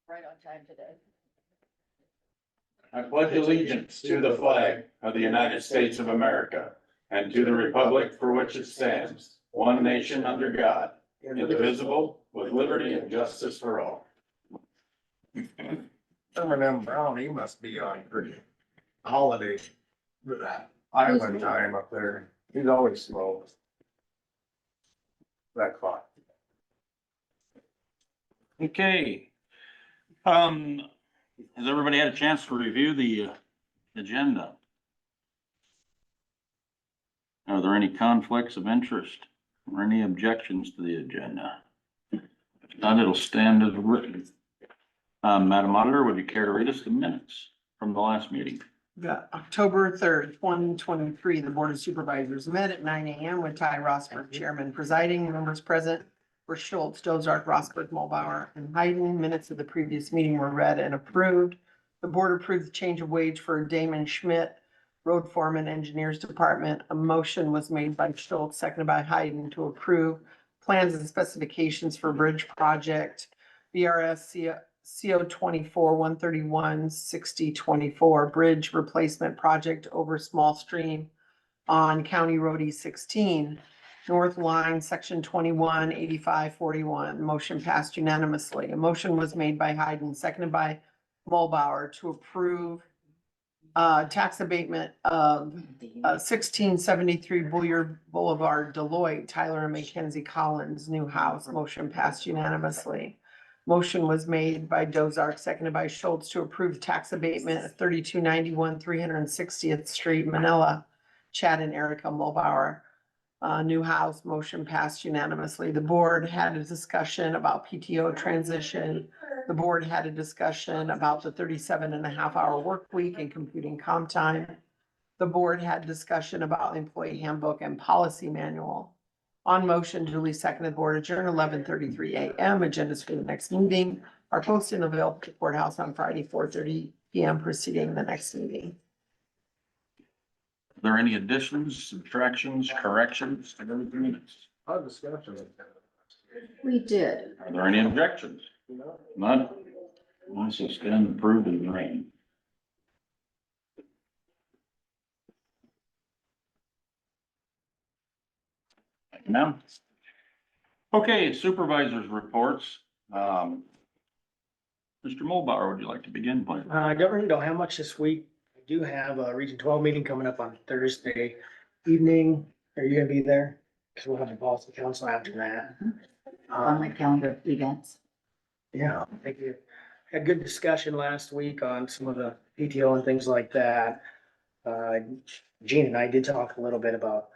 Right on time today. I pledge allegiance to the flag of the United States of America and to the republic for which it stands, one nation under God, indivisible, with liberty and justice for all. M&M Brown, he must be on pretty holiday island time up there. He's always slow. That clock. Okay. Has everybody had a chance to review the agenda? Are there any conflicts of interest or any objections to the agenda? If not, it'll stand as written. Madam Auditor, would you care to read us the minutes from the last meeting? The October 3rd, 2023, the Board of Supervisors met at 9 a.m. with Ty Rosberg, Chairman presiding. Members present were Schultz, Dozark, Rosberg, Mulbauer, and Hayden. Minutes of the previous meeting were read and approved. The board approved the change of wage for Damon Schmidt, Road Foreman, Engineers Department. A motion was made by Schultz, seconded by Hayden, to approve plans and specifications for bridge project BRS CO 24-131-6024 bridge replacement project over small stream on County Road E16, North Line, Section 21-8541. Motion passed unanimously. A motion was made by Hayden, seconded by Mulbauer, to approve tax abatement of 1673 Bulliard Boulevard, Deloitte, Tyler and Mackenzie Collins, new house. Motion passed unanimously. Motion was made by Dozark, seconded by Schultz, to approve tax abatement of 3291 360th Street, Manila. Chad and Erica Mulbauer, new house. Motion passed unanimously. The board had a discussion about PTO transition. The board had a discussion about the 37.5-hour work week and computing comp time. The board had discussion about employee handbook and policy manual. On motion, duly seconded, board adjourned 11:33 a.m. Agendas for the next meeting are posted and available at the courthouse on Friday, 4:30 p.m. preceding the next meeting. Are there any additions, subtractions, corrections to the minutes? Our discussion. We did. Are there any objections? None? Once it's stand approved and written. Thank you, ma'am. Okay, supervisors reports. Mr. Mulbauer, would you like to begin, please? I don't really know how much this week. I do have a Region 12 meeting coming up on Thursday evening. Are you gonna be there? Cause we'll have a policy council after that. On my calendar of events. Yeah, thank you. Had good discussion last week on some of the PTO and things like that. Gene and I did talk a little bit about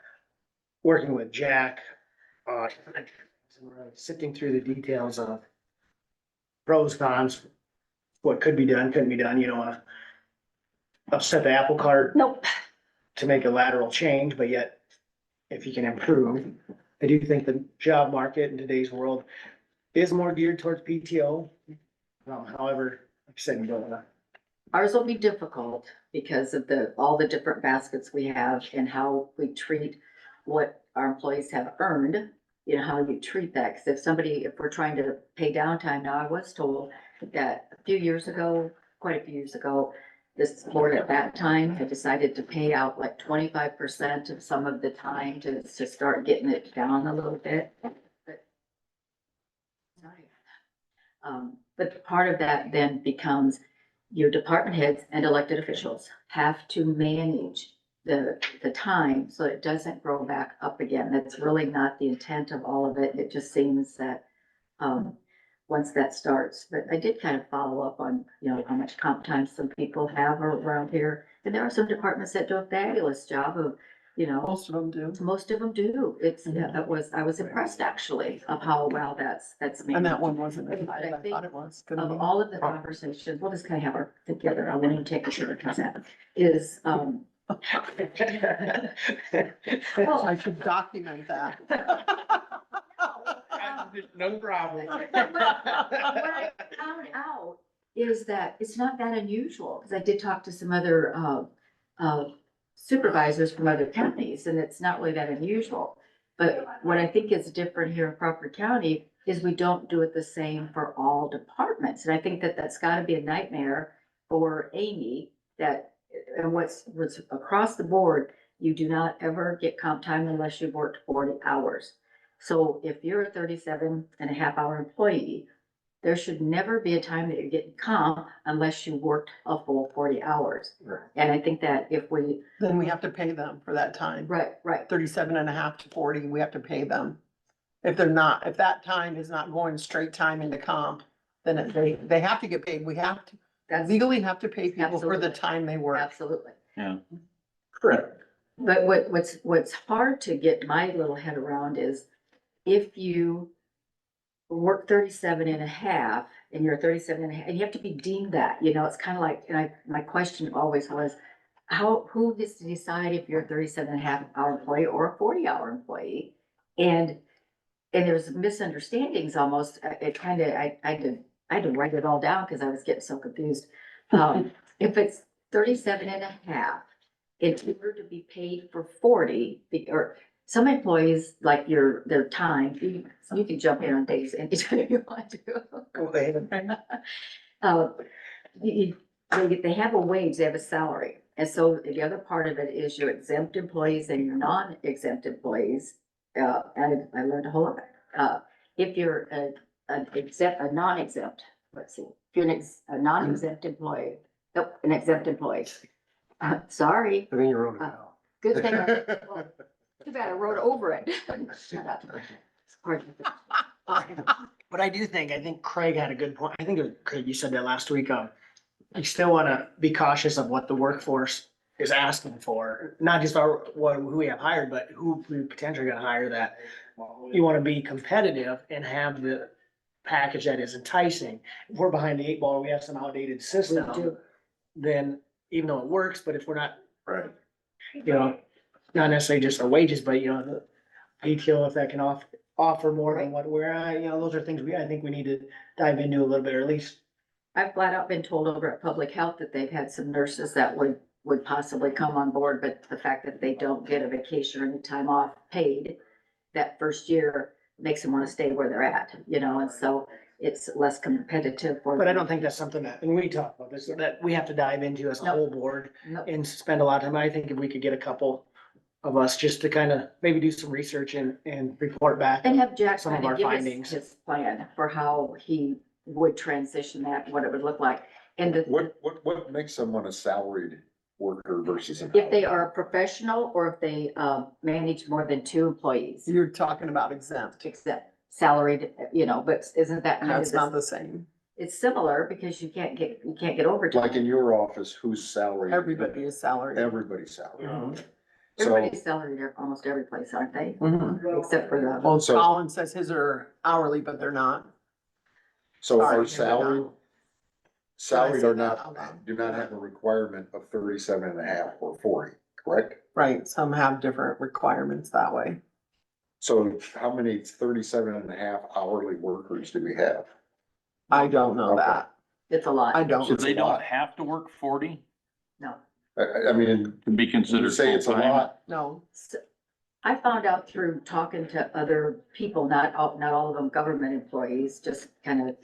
working with Jack, sifting through the details of pros, cons, what could be done, couldn't be done. You don't wanna upset the apple cart Nope. to make a lateral change, but yet if you can improve. I do think the job market in today's world is more geared towards PTO. However, like I said, you don't wanna. Ours will be difficult because of all the different baskets we have and how we treat what our employees have earned. You know, how you treat that. Cause if we're trying to pay downtime, now I was told that quite a few years ago, this board at that time had decided to pay out like 25% of some of the time to start getting it down a little bit. But part of that then becomes your department heads and elected officials have to manage the time so it doesn't grow back up again. That's really not the intent of all of it. It just seems that once that starts, but I did kind of follow up on, how much comp time some people have around here. And there are some departments that do a fabulous job of, Most of them do. most of them do. I was impressed actually of how well that's And managed. that one wasn't as high as I I think thought it was. gonna Of be. all of the conversations, we'll just kind of have our together, I won't even take a shirt, is, I should document that. No problem. What I found out is that it's not that unusual, because I did talk to some other supervisors from other counties, and it's not really that unusual. But what I think is different here in Crawford County, is we don't do it the same for all departments. And I think that that's gotta be a nightmare for Amy, that, and what's across the board, you do not ever get comp time unless you've worked 40 hours. So if you're a 37.5 hour employee, there should never be a time that you're getting comp unless you worked a full 40 hours. Right. And I think that if we, Then we have to pay them for that time. right, 37 and a half to 40, we have to pay them. If they're not, if that time is not going straight time into comp, then they have to get paid. We have to that's legally have to pay people for the Absolutely. time they work. absolutely. Yeah, Correct. But what's hard to get my little head around is if you work 37.5 and you're 37.5, and you have to be deemed that, you know, it's kind of like, and my question always was, who gets to decide if you're a 37.5 hour employee or a 40 hour employee? And there's misunderstandings almost, it kind of, I had to write it all down because I was getting so confused. If it's 37.5, in order to be paid for 40, or some employees, like their time, you can jump in on days anytime you want to. Go ahead. They have a wage, they have a salary. And so the other part of it is your exempt employees and your non-exempt employees. And I learned a whole lot. If you're a non-exempt, let's see, if you're a non-exempt employee, nope, an exempt employee. Sorry, I think you wrote it down. good thing, well, too bad I wrote over it. Shut up. Pardon. But I think Craig had a good point. I think it was Craig, you said that last week. You still wanna be cautious of what the workforce is asking for, not just who we have hired, but who we potentially gonna hire, that you wanna be competitive and have the package that is enticing. If we're behind the 8 ball, we have some outdated system, We do. then even though it works, but if we're not, Right. you know, not necessarily just the wages, but you know, the PTO, if that can offer more than what we're, you know, those are things I think we need to dive into a little bit, or at least. I've flat out been told over at Public Health that they've had some nurses that would possibly come on board, but the fact that they don't get a vacation or any time off paid that first year makes them want to stay where they're at, you know, and so it's less competitive for. But I don't think that's something that, and we talk about this, that we have to dive into as a Nope. whole board Nope. and spend a lot of time. I think if we could get a couple of us just to kind of maybe do some research and report back. And have Jack Some of kind of our give us findings. his plan for how he would transition that, what it would look like. And What makes someone a salaried worker versus an? if they are a professional or if they manage more than 2 employees, You're talking about exempt. except salaried, you know, but isn't that kind of, That's not the same. it's similar because you can't get overtime. Like in your office, who's salaried? Everybody is salaried. Everybody's salaried. Mhm. So, Everybody's salaried at almost every place, aren't they? Mhm. Except for the, Well, So- Colin says his are hourly, but they're not. so Sorry, our salaried say are that out not, loud? do not have a requirement of 37.5 or 40, correct? Right, some have different requirements that way. So how many 37.5 hourly workers do we have? I don't know that. it's a lot. I so don't. they don't have to work 40 No. I mean, to be you considered say it's a full-time? lot, No, So, I found out through talking to other people, not all of them government employees, just kind of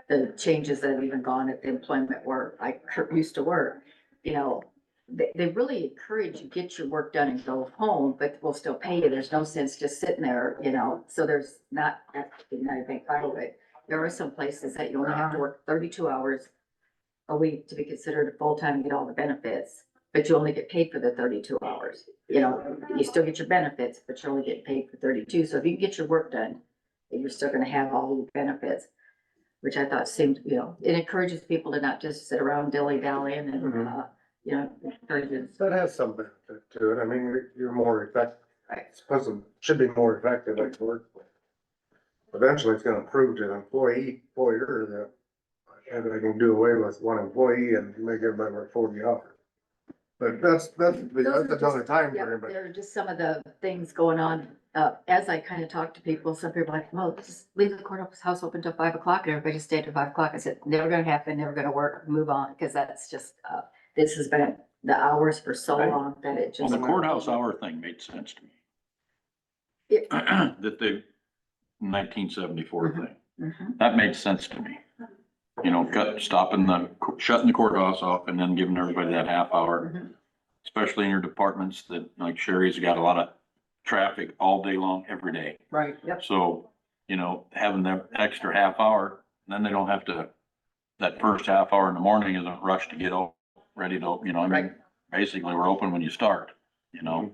the changes that have even gone at the employment where I used to work. You know, they really encourage you, get your work done and go home, but we'll still pay you. There's no sense just sitting there, you know, so there's not a big part of it. There are some places that you only have to work 32 hours a week to be considered a full-time and get all the benefits, but you only get paid for the 32 hours. You know, you still get your benefits, but you're only getting paid for 32. So if you can get your work done, you're still gonna have all the benefits, which I thought seemed, you know, it encourages people to not just sit around dilly-dallying and, Mhm. you know, encourages. That has some benefit to it. I mean, you're more effective. Right. Should be more effective at work. Eventually, it's gonna prove to the employer that they can do away with one employee and make everybody work 40 hours. But that's Those are another just- time Yeah, frame, but there are just some of the things going on, as I kind of talk to people, some people are like, well, just leave the courthouse open till 5 o'clock, and everybody just stay till 5 o'clock. I said, never gonna happen, never gonna work, move on, because that's just, this has been the hours for so Right. long that it Well, just. the courthouse hour thing made sense to me. It- That 1974 thing. Mhm. That made sense to me. You know, shutting the courthouse off and then giving everybody that half hour, Mhm. especially in your departments that, like Sherry's got a lot of traffic all day long, every day. Right. Yep. So, you know, having that extra half hour, then they don't have to, that first half hour in the morning isn't rushed to get all ready to, you know, I mean, Right. basically we're open when you start, you know?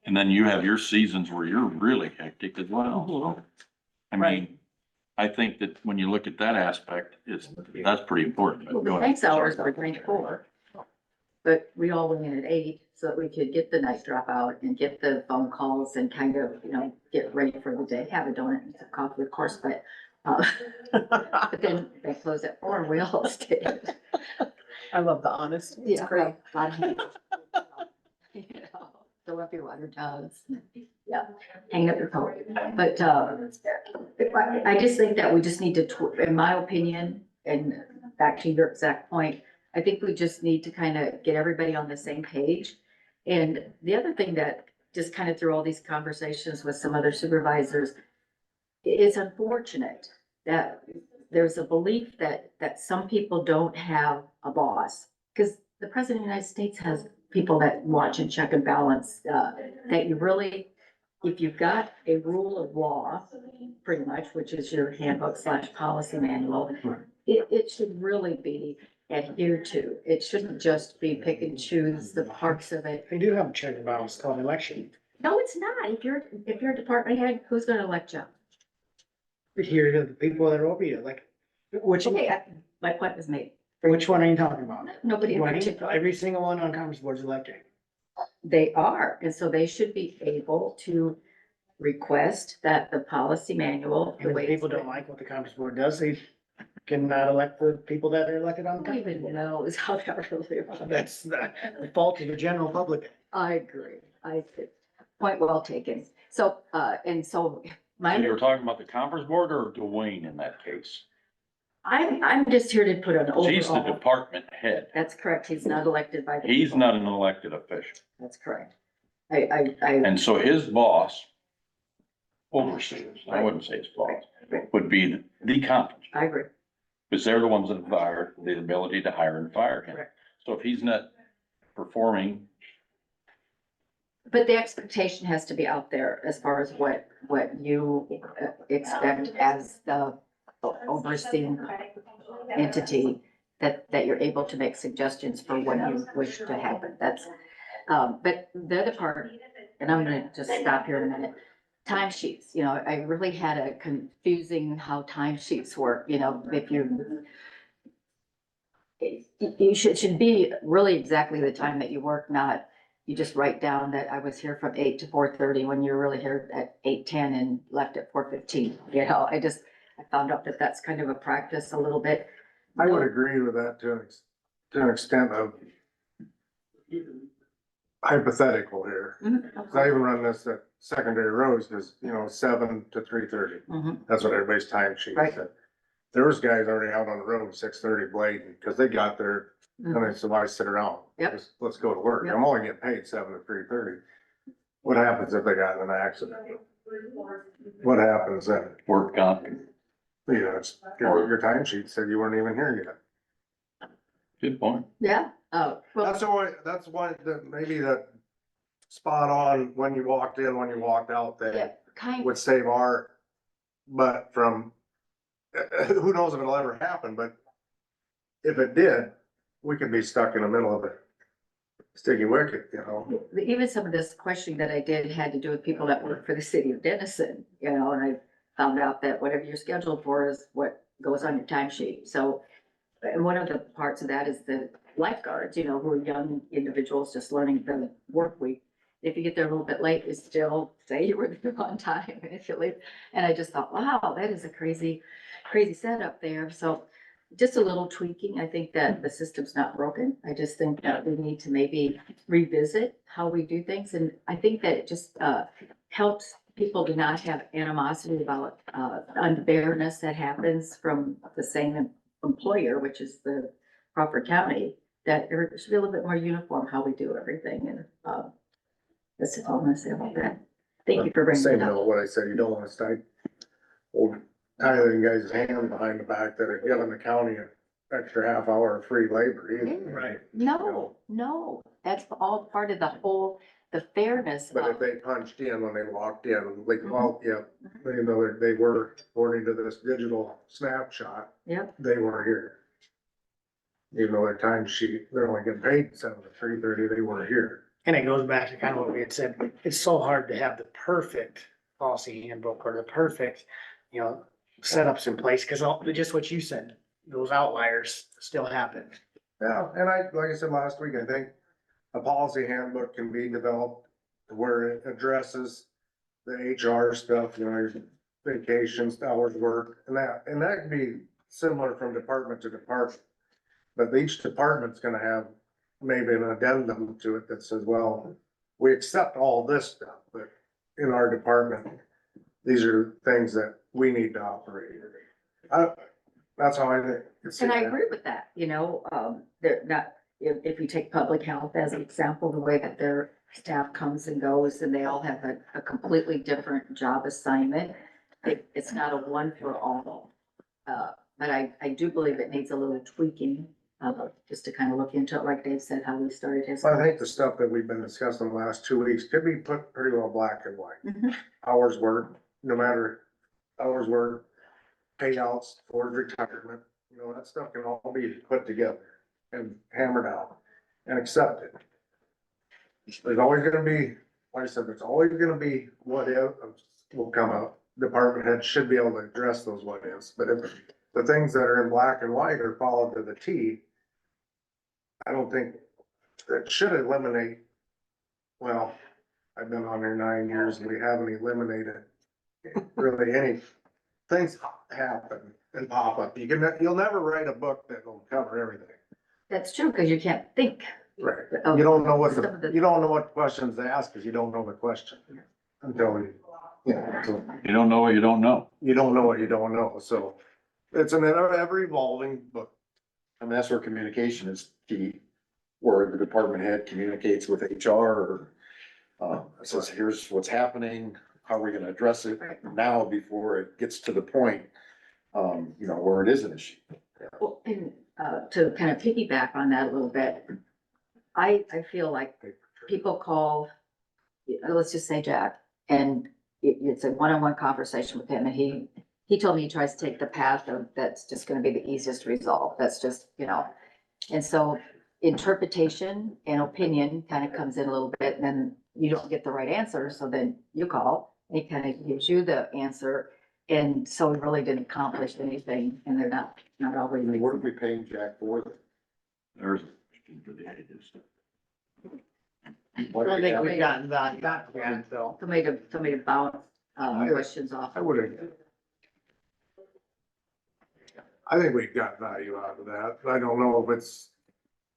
And then you have your seasons where you're really hectic as well, so. I Right. mean, I think that when you look at that aspect, that's pretty important. But Well, go the ahead. nights hours Sorry. were 3 to 4. But we all went in at 8 so that we could get the night dropout and get the phone calls and kind of, you know, get ready for the day, have a donut and some coffee, of course, but, but then they closed at 4 and we all stayed. I love the honesty. It's great. You know, fill up your water tubs, yeah, hang up your coat. But, I just think that we just need to, in my opinion, and back to your exact point, I think we just need to kind of get everybody on the same page. And the other thing that just kind of through all these conversations with some other supervisors, it's unfortunate that there's a belief that some people don't have a boss. Because the president of the United States has people that watch and check and balance, that you really, if you've got a rule of law, pretty much, which is your handbook / policy manual, it should really be adhered to. It shouldn't just be pick and choose the parts of it. They do have a check and balance called election. No, it's not. If you're a department head, who's gonna elect you? Here to the people that are over you, like, which Okay, my point was made. one are you talking about? Nobody in Right? particular. Every single one on Congress board is elected. They are, and so they should be able to request that the policy manual, the And if way. people don't like what the Congress board does, they cannot elect the people that are elected on the Who Congress even board. knows how that really works. That's the fault of the general public. I agree. Point well taken. So, and so So you were my, talking about the conference board or Dwayne in that case? I'm just here to put an She's the overall. department head. That's correct. He's not elected by the. He's people. not an elected official. That's correct. I, And so his boss, overseers, I wouldn't say his boss, Right. would be the conference. I agree. Because they're the ones that hire, the ability to hire and fire him. Correct. So if he's not performing, But the expectation has to be out there as far as what you expect as the overseeing entity, that you're able to make suggestions for what you wish to happen. That's, but the other part, and I'm gonna just stop here in a minute. Timesheets, you know, I really had a confusing how timesheets work, you know, if you should be really exactly the time that you work, not you just write down that I was here from 8 to 4:30 when you're really here at 8:10 and left at 4:15. You know, I found out that that's kind of a practice a little bit. I would agree with that to an extent of hypothetical here. Mhm, 'Cause I even run this at secondary roads, cause you know, 7 to 3:30. mhm, That's what everybody's time sheet Right. said. There was guys already out on the road 6:30 blading, cause they got there and mhm. they said, why sit around? Yep. Just, let's go to work. Yep. I'm only getting paid 7 to 3:30. What happens if they got in an accident? What happens then? work comp, You know, it's, your time sheet said you weren't even here yet. good point. Yeah, oh, well, That's why, maybe that spot on when you walked in, when you walked out, yeah, that kind, would save our butt from, who knows if it'll ever happen, but if it did, we could be stuck in the middle of a sticky wicket, you know? even some of this questioning that I did had to do with people that work for the city of Denison, you know, and I found out that whatever you're scheduled for is what goes on your timesheet. So, and one of the parts of that is the lifeguards, you know, who are young individuals just learning the work week. If you get there a little bit late, you still say you were there on time, and if you leave. And I just thought, wow, that is a crazy setup there. So just a little tweaking. I think that the system's not broken. I just think that we need to maybe revisit how we do things. And I think that it just helps people to not have animosity about unfairness that happens from the same employer, which is the Crawford County, that it should be a little bit more uniform how we do everything. And that's all I'm gonna say about that. Thank you for bringing Same it up. note, what I said, you don't wanna old tithing guy's hand behind the back that are giving the county an extra half hour of free labor either. Right. No, that's all part of the whole, the fairness But if of, they punched in when they walked in, like, well, yeah, you know, they were, according to this digital snapshot, yep, they were here. Even though their time sheet, they're only getting paid 7 to 3:30, they were here. And it goes back to kind of what we had said, it's so hard to have the perfect policy handbook or the perfect, you know, setups in place, cause just what you said, those outliers still happen. Yeah, and like I said last week, I think a policy handbook can be developed where it addresses the HR stuff, you know, your vacations, hours worked, and that can be similar from department to department. But each department's gonna have maybe an addendum to it that says, well, we accept all this stuff, but in our department, these are things that we need to operate. That's how I think. and I agree with that, they're not, if you take public health as an example, the way that their staff comes and goes, and they all have a completely different job assignment. It's not a one for all, but I do believe it needs a little tweaking, just to kind of look into it, like Dave said, how we started his. I think the stuff that we've been discussing the last 2 weeks could be put pretty well black and white. Mhm. Hours worked, no matter hours worked, payouts for retirement, that stuff can all be put together and hammered out and accepted. There's always gonna be, like I said, there's always gonna be what if will come up. Department heads should be able to address those what ifs, but if the things that are in black and white are followed to the T, I don't think that should eliminate, well, I've been on here 9 years and we haven't eliminated really any, things happen and pop up. You'll never write a book that will cover everything. That's true, because you can't think. Right. of You don't know what some of you don't know what questions to ask because you don't know the question until so You don't know what you don't know. you don't know what you don't know. So it's an ever evolving book. I mean, that's where communication is key, where the department head communicates with HR or, says, here's what's happening, how are we gonna address it Right. now before it gets to the point, where it is an issue. Well, and, to kind of piggyback on that a little bit, I feel like people call, let's just say Jack, and it's a one-on-one conversation with him, and he told me he tries to take the path of, that's just gonna be the easiest to resolve, that's just, and so interpretation and opinion kind of comes in a little bit, and then you don't get the right answer, so then you call, and he kind of gives you the answer, and so we really didn't accomplish anything, and they're not always. And what are we paying Jack for? There's a question for the editors. I don't think we've gotten that yet, though. Somebody to bounce, questions off. I think we got value out of that. I don't know if it's,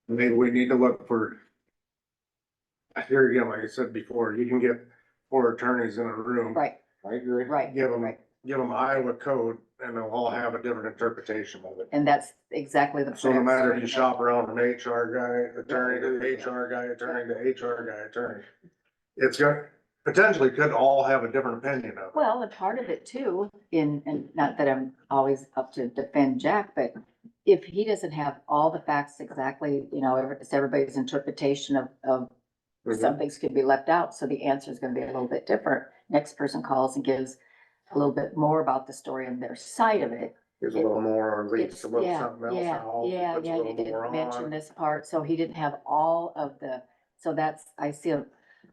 maybe we need to look for. Here again, like I said before, you can get 4 attorneys in a room. Right, I agree. right, Give them, right. give them Iowa code and they'll all have a different interpretation of it. And that's exactly the. So no matter if you shop around an HR guy, attorney to HR guy, attorney to HR guy, attorney, it's got, potentially could all have a different opinion of it. Well, and part of it too, and not that I'm always up to defend Jack, but if he doesn't have all the facts exactly, it's everybody's interpretation of some things could be left out, so the answer is gonna be a little bit different. Next person calls and gives a little bit more about the story and their side of it. There's a little more, or leaves It's, a little yeah, something else yeah, out. yeah, puts a yeah, little you more didn't mention on. this part, so he didn't have all of so I see a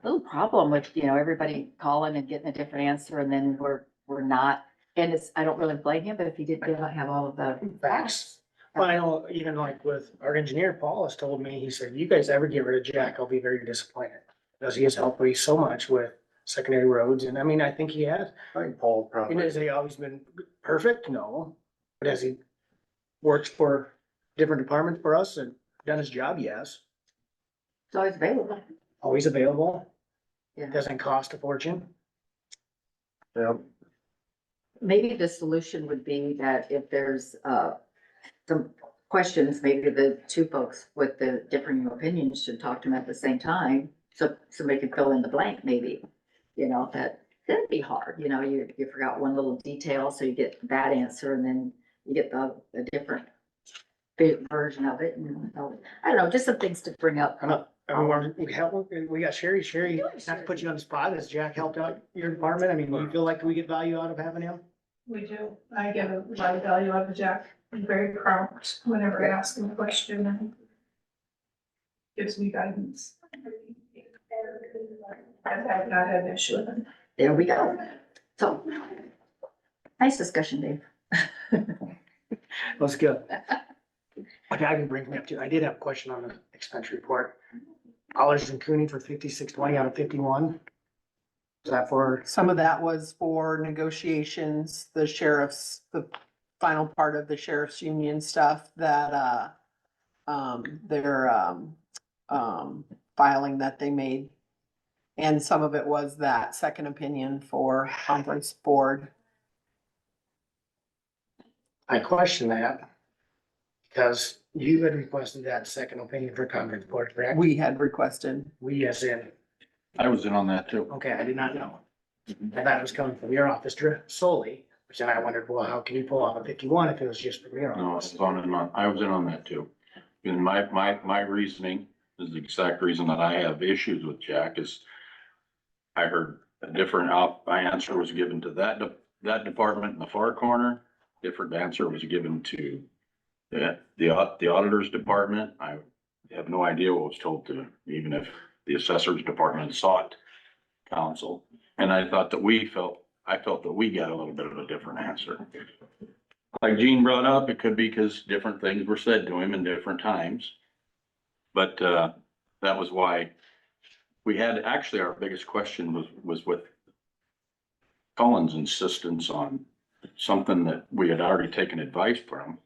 little problem with, everybody calling and getting a different answer, and then we're not, and I don't really blame him, but if he did not have all of the facts. Well, I know, even like with our engineer, Paul has told me, he said, you guys ever get rid of Jack, I'll be very disappointed. Because he has helped me so much with secondary roads, and I mean, I think he has. I think Paul And probably, has he always been perfect? No. But has he worked for different departments for us and done his job? Yes. It's always available. Always available, Yeah. doesn't cost a fortune. yeah, Maybe the solution would be that if there's, some questions, maybe the two folks with the differing opinions should talk to them at the same time. So somebody can fill in the blank, maybe, that, That'd be hard, you know, you forgot one little detail, so you get that answer and then you get the different version of it. And I don't know, just some things to bring up. I don't, everyone, we help, we got Sherry, not to put you on the spot, has Jack helped out your department? I mean, do you feel like we get value out of having him? We do. I get a lot of value out of Jack. He's very prompt whenever I ask him a question and gives me guidance. I've not had an issue with him. There we go. So, nice discussion, Dave. That's good. Okay, I can bring me up to, I did have a question on the expense report. Dollars and Cooney for 5620 out of 51. Is that for, Some of that was for negotiations, the sheriff's, the final part of the sheriff's union stuff that, their, filing that they made. And some of it was that second opinion for conference board. I question that because you had requested that second opinion for conference board, correct? We had requested. We as in, I was in on that too. okay, I did not know. I thought it was coming from your office solely, which then I wondered, well, how can you pull off a 51 if it was just from your No, I office? was on and on. I was in on that too. And my reasoning is the exact reason that I have issues with Jack is I heard a different answer was given to that department in the far corner. Different answer was given to the auditor's department. I have no idea what was told to, even if the assessor's department sought counsel. And I felt that we got a little bit of a different answer. Like Gene brought up, it could be because different things were said to him in different times. But, that was why we had, actually, our biggest question was with Colin's insistence on something that we had already taken advice from.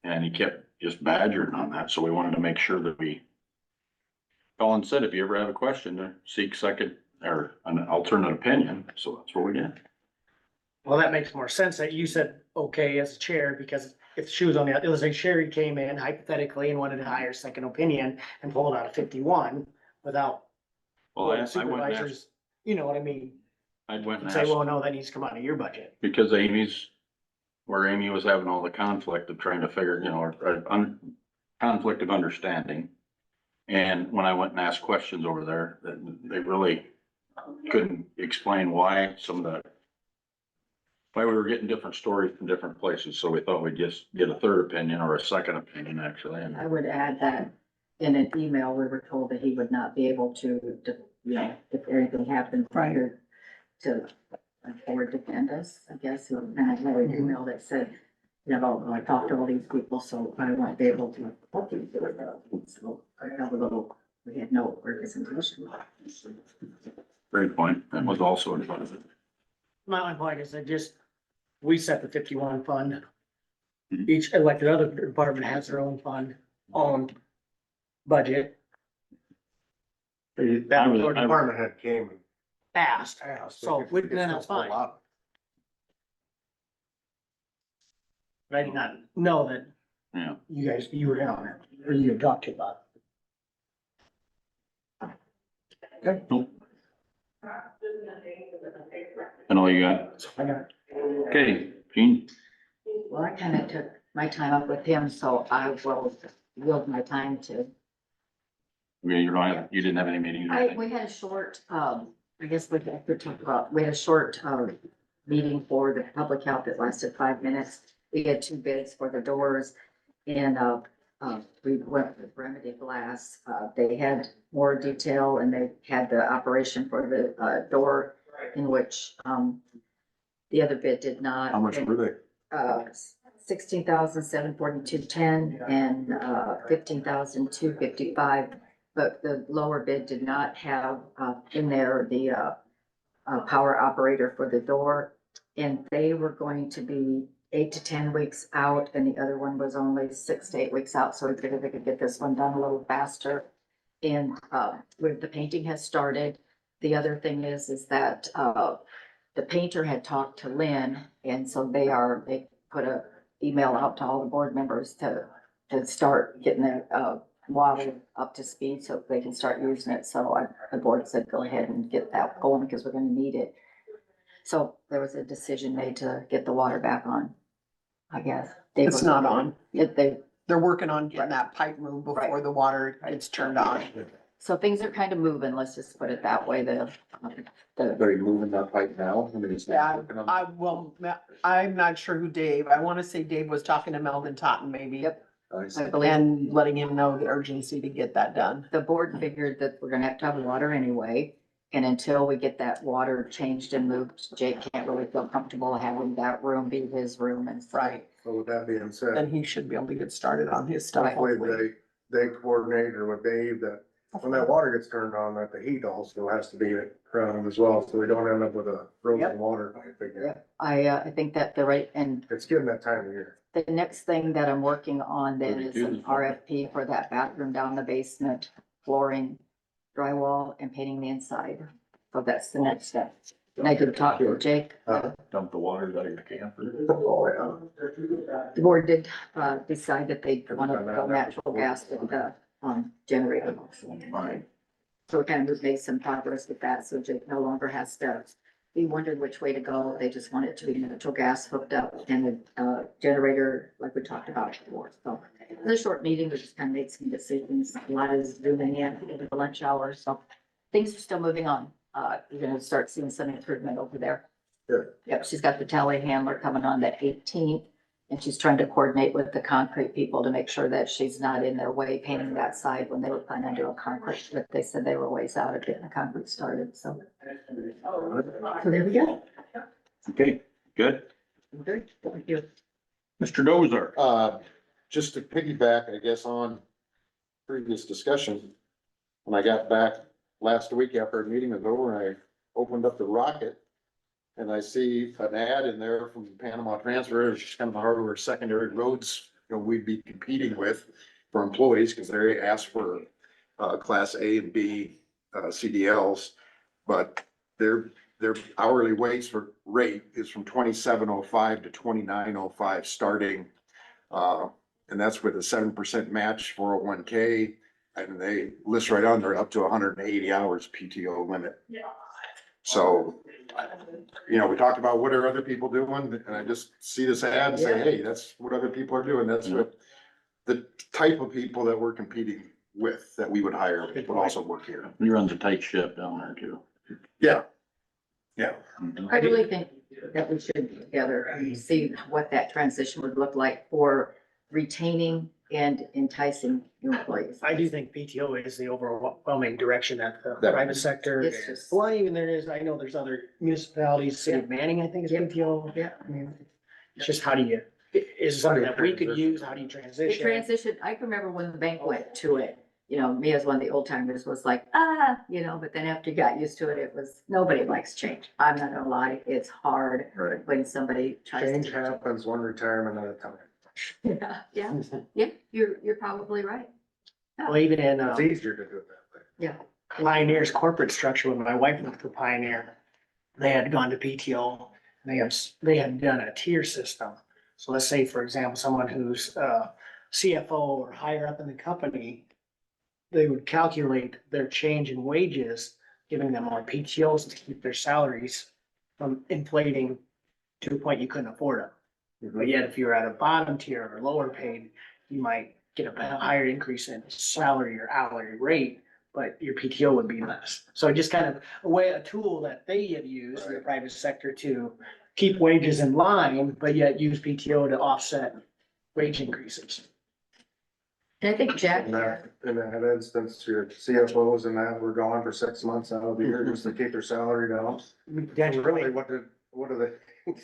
And he kept just badgering on that, so we wanted to make sure that Colin said, if you ever have a question, seek second or an alternate opinion, so that's what we did. Well, that makes more sense that you said, okay, as a chair, because if she was on the, it was like Sherry came in hypothetically and wanted to hire a second opinion and pulled out a 51 without Well, I went and asked, supervisors, you know what I mean? I went and And say, asked, well, no, that needs to come out of your budget. because where Amy was having all the conflict of trying to figure, conflict of understanding. And when I went and asked questions over there, they really couldn't explain why we were getting different stories from different places, so we thought we'd just get a third opinion or a second opinion, actually. And I would add that in an email, we were told that he would not be able to, if anything happened. Right. To forward defend us, I guess, and I had an email that said, I talked to all these people, so I won't be able to help you. So I have we had no representation. great point, that was also in front of it. My point is that we set the 51 fund. Mhm. Each elected other department has their own fund, own budget. That I was- Department head came and asked, asked. so then that's fine. But I did not know that Yeah, you were in on it, or you had talked to about and all you got, it. I got okay, Gene, Well, I kind of took my time up with him, so I will yield my time to. you didn't have any meetings or anything? We had a short, I guess we could talk about, we had a short, meeting for the public health that lasted 5 minutes. We had 2 bids for the doors and, we went with Remedy Glass. They had more detail and they had the operation for the, door in which, the other bid did not. How much were they? 16,742.10 and 15,255. But the lower bid did not have in there the power operator for the door. And they were going to be 8 to 10 weeks out and the other one was only 6 to 8 weeks out. So we figured they could get this one done a little faster. And where the painting has started. The other thing is that the painter had talked to Lynn and so they put a email out to all the board members to start getting the water up to speed so they can start using it. So the board said, go ahead and get that going because we're gonna need it. So there was a decision made to get the water back on, I guess. Dave It's was- not on. They, They're working on getting that pipe moved before the water gets turned on. so things are kind of moving, let's just put it that way, the, Are you moving that pipe now? I mean, it's Yeah, not working on. I'm not sure who Dave, I wanna say Dave was talking to Melvin Totten maybe. Yep. I see. I believe. And letting him know the urgency to get that done. The board figured that we're gonna have to have water anyway. And until we get that water changed and moved, Jake can't really feel comfortable having that room be his room and. Right. So with that being Then said, he should be able to get started on his stuff. Right. hopefully hopefully. they coordinate or with Dave that when that water gets turned on, that the heat also has to be around as well, so we don't end up with a frozen Yep. water pipe again. I think that the right, and It's getting that time of year. the next thing that I'm working on then is an 32. RFP for that bathroom down the basement, flooring, drywall and painting the inside. So that's the next step. And I could talk to Jake. Dump the water out of your camper. Oh, yeah. The board did, decide that they want to go natural gas with the, generator. Right. So we kind of made some progress with that, so Jake no longer has to be wondering which way to go. They just want it to be natural gas hooked up and the, generator, like we talked about before. So it was a short meeting, we just kind of made some decisions. A lot is zooming in into the lunch hour, so things are still moving on. You're gonna start seeing some improvement over there. Good. Yep, she's got the telehandler coming on that 18th, and she's trying to coordinate with the concrete people to make sure that she's not in their way painting that side when they were planning on doing concrete, but they said they were ways out of getting the concrete started, so. So there we go. Okay, good. Okay, thank you. Mr. Dozer. Just to piggyback, I guess, on previous discussion, when I got back last week after a meeting was over, I opened up the Rocket and I see an ad in there from Panama Transfer, which is kind of the hardware secondary roads, we'd be competing with for employees, because they asked for, class A and B, CDLs. But their hourly rate is from 27.05 to 29.05 starting. And that's with a 7% match 401k. And they list right on there up to 180 hours PTO limit. So, we talked about what are other people doing, and I just see this ad and say, hey, that's what other people are doing. That's what the type of people that we're competing with, that we would hire, would also work here. He runs a tight ship down there too. Yeah. Yeah. I really think that we should get together and see what that transition would look like for retaining and enticing new employees. I do think PTO is the overwhelming direction that the That- private sector It's is. just- Well, even I know there's other municipalities, City of Manning, I think is Yep. PTO. Yeah. I mean, it's just how do you, is it something that we could use? How do you The transition? transition, I can remember when the bank went to it, me as one of the old timers was like, but then after you got used to it, it was, nobody likes change. I'm not gonna lie, it's hard Right. when somebody tries Change to. happens one retirement at a time. Yeah, you're probably right. Well, even in, It's easier to do it that way. Yeah. Pioneer's corporate structure, when my wife worked for Pioneer, they had gone to PTO, and they had done a tier system. So let's say, for example, someone who's CFO or higher up in the company, they would calculate their change in wages, giving them more PTOs to keep their salaries from inflating to a point you couldn't afford them. But yet, if you're at a bottom tier or lower paid, you might get a higher increase in salary or hourly rate, but your PTO would be less. So just kind of a tool that they had used in the private sector to keep wages in line, but yet use PTO to offset wage increases. And I think Jack, In that instance, your CFOs and that were gone for 6 months out of the year just to keep their salary down. Potentially. Really, what do they?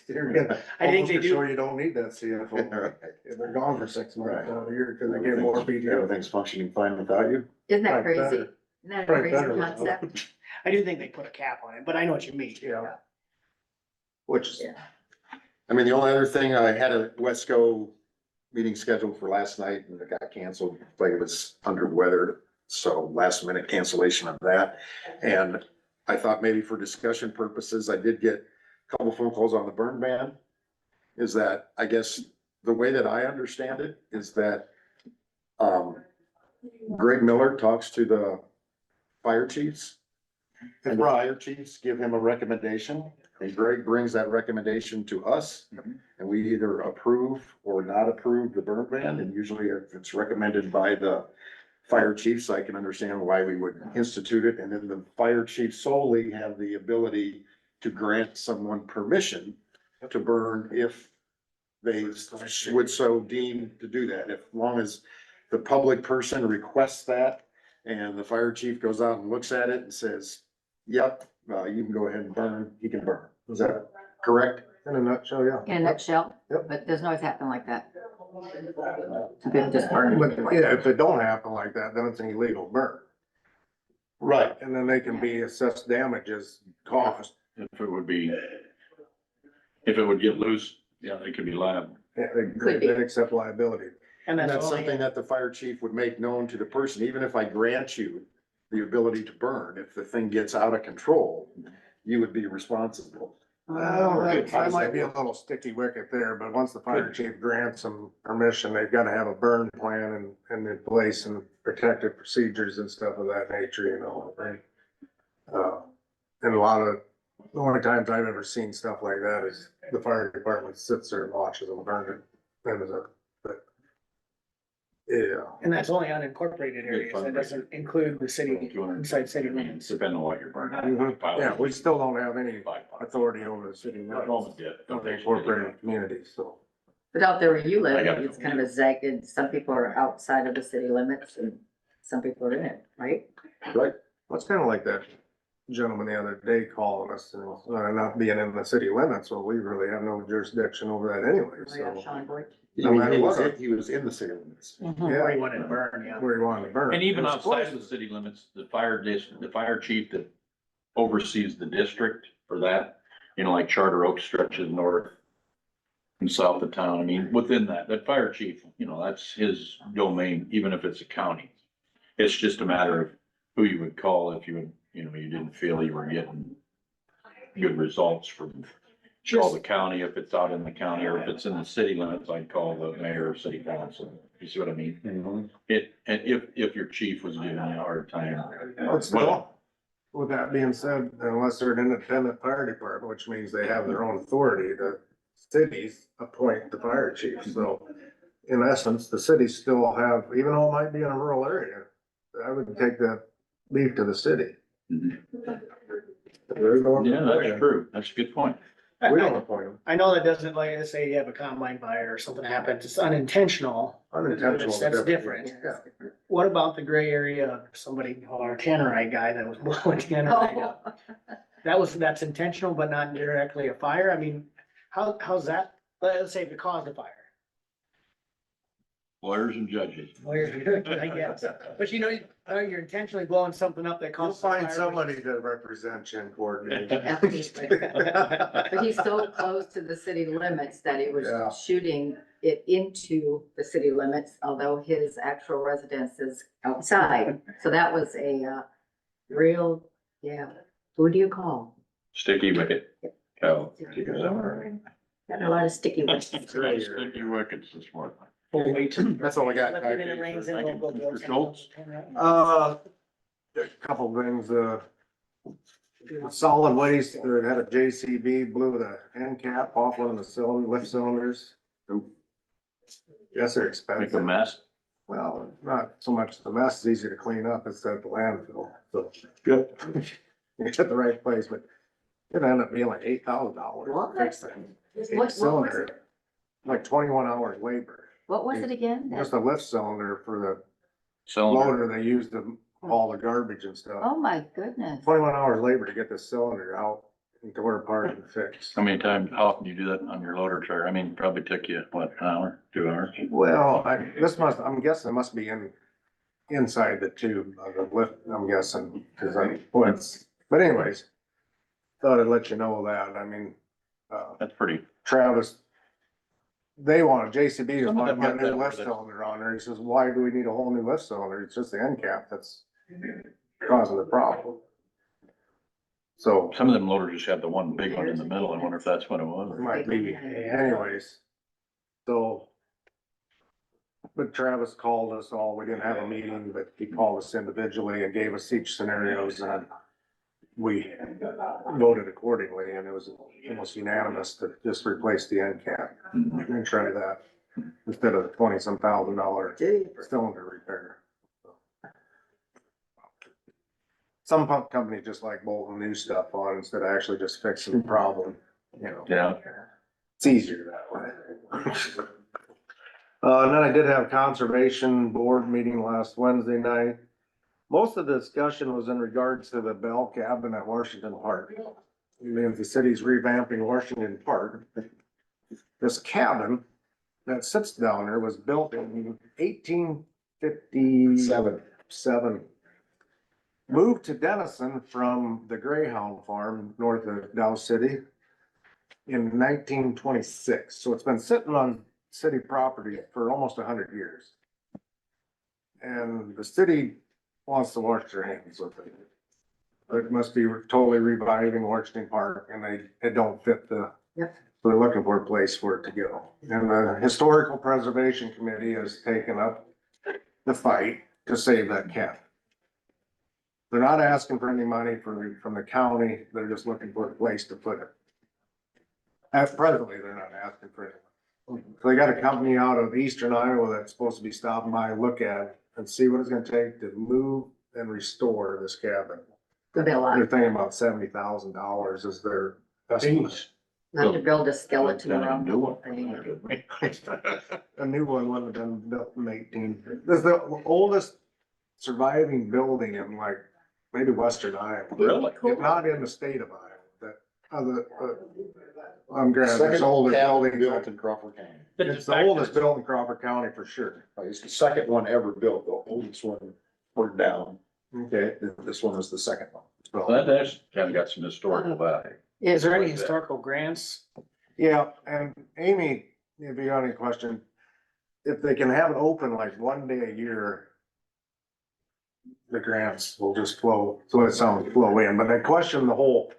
They're gonna I think they almost do. show you don't need that CFO. If they're gone for 6 months out of the year, because they get more PTO. Everything's functioning fine without you. isn't that Probably crazy? better. Isn't that a Probably crazy better. concept? I do think they put a cap on it, but I know what you mean. Yeah. Which, Yeah. I mean, the only other thing, I had a Wesco meeting scheduled for last night and it got canceled, like it was under the weather. So last minute cancellation of that. And I thought maybe for discussion purposes, I did get a couple phone calls on the burn ban. Is that, I guess, the way that I understand it is that, Greg Miller talks to the fire chiefs. And the fire chiefs give him a recommendation. And Greg brings that recommendation to us, and we either approve or not approve the burn ban, and usually if it's recommended by the fire chief, so I can understand why we would institute it, and then the fire chief solely have the ability to grant someone permission to burn if they would so deem to do that, if long as the public person requests that, and the fire chief goes out and looks at it and says, yep, you can go ahead and burn, he can burn. Is that correct? In a nutshell, yeah. In a nutshell, Yep. but it doesn't always happen like that. People just burn. But yeah, if it don't happen like that, then it's an illegal burn. Right. And then they can be assessed damages cost. If it would be, if it would get loose, yeah, they could be liable. Yeah, Could be. they accept liability. And And that's only- something that the fire chief would make known to the person, even if I grant you the ability to burn, if the thing gets out of control, you would be responsible. Well, that might be a little sticky wicket there, but once the fire chief grants them permission, they've gotta have a burn plan and in place and protective procedures and stuff of that nature, you know, right? And a lot of, the only times I've ever seen stuff like that is the fire department sits there and watches them burn it. But, yeah. And that's only unincorporated areas. That doesn't include the city, inside city limits. Depending on what you're burning. Mhm. Yeah, we still don't have any authority over the city limits, of the incorporated communities, so. But out there where you I live, got it. it's kind of a zagged, some people are outside of the city limits and some people are in it, right? Right. Well, it's kind of like that gentleman the other day calling us and not being in the city limits, well, we really have no jurisdiction over that anyway, Yeah, so. Sean Boyd. He No matter was, what. he was in the city limits. Where you want it to burn, yeah. Where you want to burn. And even It's outside close. of the city limits, the fire chief that oversees the district for that, you know, like Charter Oak stretches north and south of town. I mean, within that fire chief, you know, that's his domain, even if it's a county. It's just a matter of who you would call if you would, you know, you didn't feel you were getting good results from. Call the county if it's out in the county, or if it's in the city limits, I'd call the mayor or city council. You see what I mean? And if your chief was giving you a hard time. Well, it's still, with that being said, unless they're an independent fire department, which means they have their own authority, the cities appoint the fire chief, so. In essence, the cities still have, even though it might be in a rural area, I would take that leave to the city. Mhm. There's no. Yeah, that's true. That's a good point. We don't appoint them. I know that doesn't, like, let's say you have a combine fire or something happens, it's unintentional. Unintentional. That's different. Yeah. What about the gray area of somebody, our tannerite guy that was blowing tannerite up? That's intentional, but not directly a fire? I mean, how's that? Let's say if it caused a fire. Lawyers and judges. I guess, but you know, you're intentionally blowing something up that You'll causes. a find fire. somebody to represent you in court. But he's so close to the city limits that he Yeah. was shooting it into the city limits, although his actual residence is outside. So that was a, real, yeah, who do you call? Sticky wicket. Oh. Got a lot of sticky ones. Sticky wickets this morning. Full weight. That's all I got. Let it in, it rains in, it'll go blow Mr. Schultz? something. A couple things, solid waste, they had a JCB, blew the end cap off one of the lift cylinders. Yes, they're Make expensive. a mess. Well, not so much the mess, it's easy to clean up, it's at the landfill, so. Good. It's at the right place, but it ended up being like $8,000 What? to fix that. What was Cylinder, it? like 21 hours labor, What was it again? just a lift cylinder for the Cylinder. loader they use to haul the garbage and stuff. Oh, my goodness. 21 hours labor to get this cylinder out and tore apart and fixed. How many times, how often do you do that on your loader trailer? I mean, probably took you, what, an hour, 2 hours? Well, I'm guessing it must be inside the tube of the lift, I'm guessing, cause but anyways. Thought I'd let you know that, I mean, That's pretty, Travis, they want, JCB is Some of wanting them to have get a that new where lift they- cylinder on there, he says, why do we need a whole new lift cylinder, it's just the end cap that's causing the problem. So, some of them loaders just have the one big one in the middle. I wonder if that's what it was. it might be, anyways, so. But Travis called us all, we didn't have a meeting, but he called us individually and gave us each scenarios and we voted accordingly, and it was almost unanimous to just replace the end cap and try that instead of $20-some thousand cylinder repair. Some pump companies just like bolting new stuff on instead of actually just fixing the problem, you know. Yeah. It's easier that way. And then I did have conservation board meeting last Wednesday night. Most of the discussion was in regards to the Bell cabin at Washington Park. It means the city's revamping Washington Park. This cabin that sits down there was built in 1857. Moved to Denison from the Greyhound Farm north of Dow City in 1926. So it's been sitting on city property for almost 100 years. And the city wants to wash their hands with it. It must be totally reviving Washington Park, and it don't fit the, Yep. so they're looking for a place for it to go. And the Historical Preservation Committee has taken up the fight to save that cabin. They're not asking for any money from the county, they're just looking for a place to put it. At presently, they're not asking for it. So they got a company out of eastern Iowa that's supposed to be stopping by and look at it and see what it's gonna take to move and restore this cabin. Could be a lot, They're thinking about $70,000 is their estimate. not to build a skeleton Then around the do whole it. thing. A new one wouldn't have been built in 18. This is the oldest surviving building in like maybe western Iowa. Really? If not in the state of Iowa, that other, I'm granted, there's older buildings. Built in Crawford County. It's the oldest built in Crawford County for sure. It's the second one ever built, the oldest one burned down. Okay. This one was the second one. Well, that's kind of got some historical value. Is there any Like that. historical grants? Yeah, and Amy, if you got any question, if they can have it open like one day a year, the grants will just flow, so it sounds flow in, but I questioned the whole,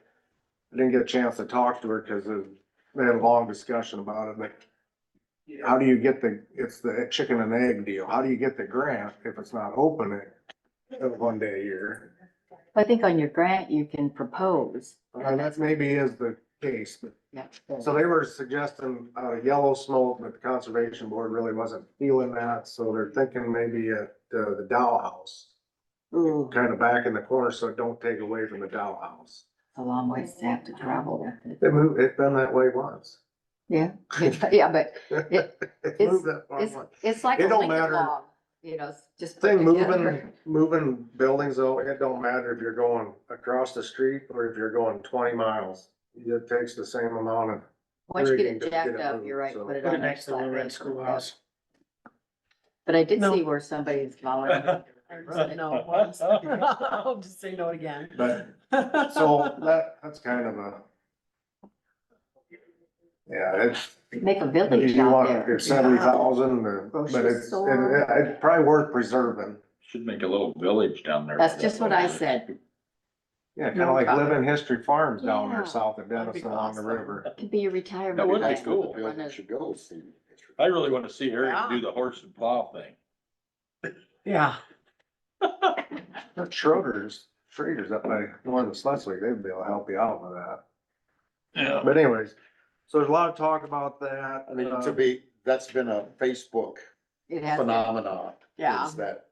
I didn't get a chance to talk to her because they had a long discussion about it, but how do you get it's the chicken and egg deal, how do you get the grant if it's not open one day a year? I think on your grant, you can propose. And that maybe is the case, but Yeah. so they were suggesting yellow smoke, but the conservation board really wasn't feeling that, so they're thinking maybe at the Dow House. Ooh, Kind of back in the corner so it don't take away from the Dow House. a long ways to have to travel with it. It's been that way once. Yeah, yeah, but It's moved that far it's, once. it's like It a don't Lincoln matter. log, you know, it's just. put Thing together. moving buildings though, it don't matter if you're going across the street or if you're going 20 miles. It takes the same amount of, Once you get rigging it to jacked get it up, moved, you're right, so- put it Put it on. next to the red schoolhouse. But I did No. see where somebody's volunteering. No, once. I'll just say no again. but, so that's kind of a. Yeah, it's. Make a If village you out want, there. it's 70,000 but Grocery it's store. it's probably worth preserving. Should make a little village down there. That's just what I said. Yeah, kind of like living history farms down Yeah. there south of That'd be Denison along the awesome. river. It could be your retirement. That would be plan. cool. The Run building a- should go. I really want to see Eric Yeah. do the horse and plow thing. Yeah. Schrader's up by north of Schleswig, they'd be able to help you out with that. Yeah. But anyways, so there's a lot of talk about that. I mean, that's been a Facebook It has, phenomenon. Yeah. Is that,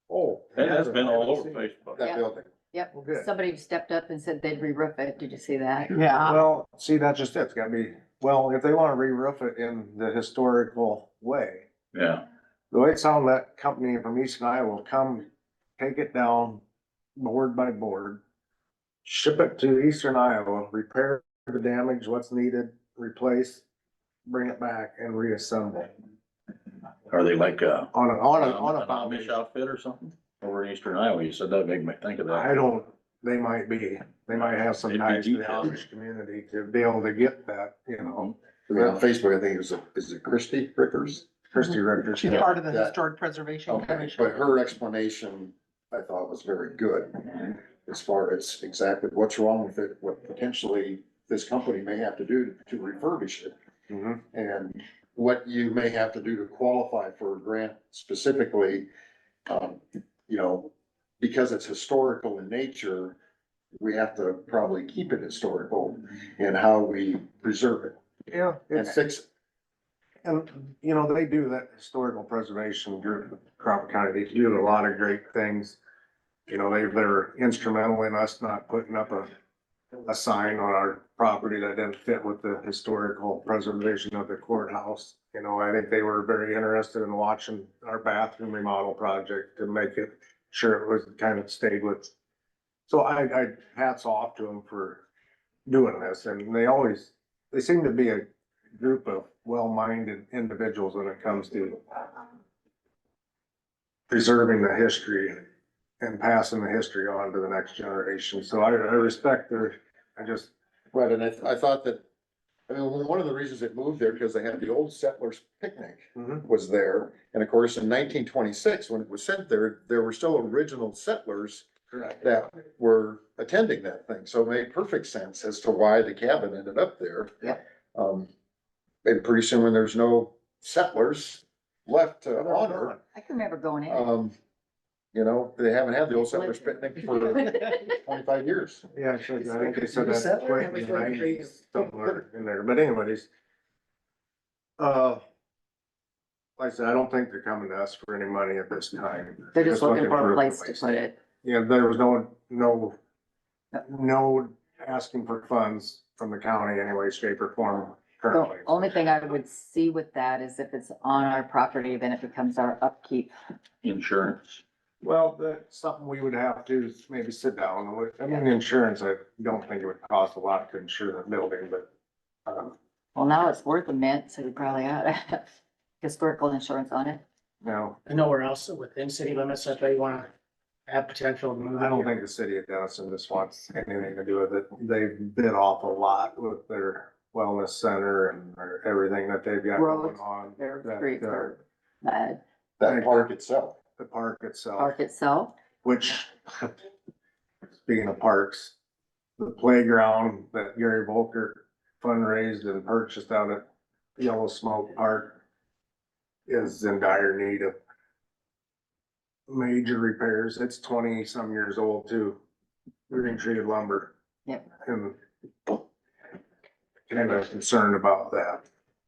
oh. Hey, that's been all over Facebook. Facebook. That Yep. building. yep, Well, good. somebody stepped up and said they'd re-roof it. Did you see that? Yeah. Well, see, that's just it. It's gotta be, well, if they wanna re-roof it in the historical way, Yeah. the way it sounded, that company from Eastern Iowa will come, take it down board by board, ship it to Eastern Iowa, repair the damage, what's needed, replace, bring it back and reassemble Are they like a on a Amish foundation. outfit or something? Over in Eastern Iowa, you said that made me think of I that. don't, they might have some They'd be ties to the detailed. Amish community to be able to get that, you know, I mean, on Facebook, I think is it Christy Rickers? Christie Richter. She's part of the Yeah. Historic Preservation Okay, Commission. but her explanation, I thought was very good. As far as exactly what's wrong with it, what potentially this company may have to do to refurbish it. Mhm. And what you may have to do to qualify for a grant specifically, you know, because it's historical in nature, we have to probably keep it historical in how we preserve it Yeah, and it's, fix it. and, you know, they do that historical preservation group, Crawford County, they do a lot of great things. You know, they're instrumental in us not putting up a sign on our property that didn't fit with the historical preservation of the courthouse. You know, I think they were very interested in watching our bathroom remodel project to make it sure it was kind of stayed with. So I hats off to them for doing this, and they seem to be a group of well-minded individuals when it comes to preserving the history and passing the history on to the next generation. So I respect Right, and I thought that, I mean, one of the reasons it moved there, because they had the old settlers picnic Mhm. was there. And of course, in 1926, when it was sent there, there were still original settlers correct. that were attending that thing. So it made perfect sense as to why the cabin ended up there. Yep. And pretty soon when there's no settlers left to honor, I can remember going in. you know, they haven't had the old settlers picnic for 25 years. Yeah, sure. I think they said Is that that quit in the 90s, somewhere in there, but anyways. Like I said, I don't think they're coming to us for any money at this time. They're just looking for a place to put it. Yeah, there was no asking for funds from the county in any way, shape or form The currently. only thing I would see with that is if it's on our property, then it becomes our upkeep. Insurance. Well, that's something we would have to maybe sit down with. I mean, insurance, I don't think it would cost a lot to insure the building, but, Well, now it's worth a mint, so we probably ought to have historical insurance on it. no, And nowhere else within city limits that they wanna have potential to move. I don't think the city of Denison just wants anything to do with it. They've bit off a lot with their wellness center and everything that they've got going Roads, on. Their that, streets are bad. That park itself. The park itself. Park itself, Which, speaking of parks, the playground that Gary Volker fundraised and purchased out at Yellow Smoke Park is in dire need of major repairs. It's 20-some years old too. Green treated lumber. Yep. And kind of concerned about that.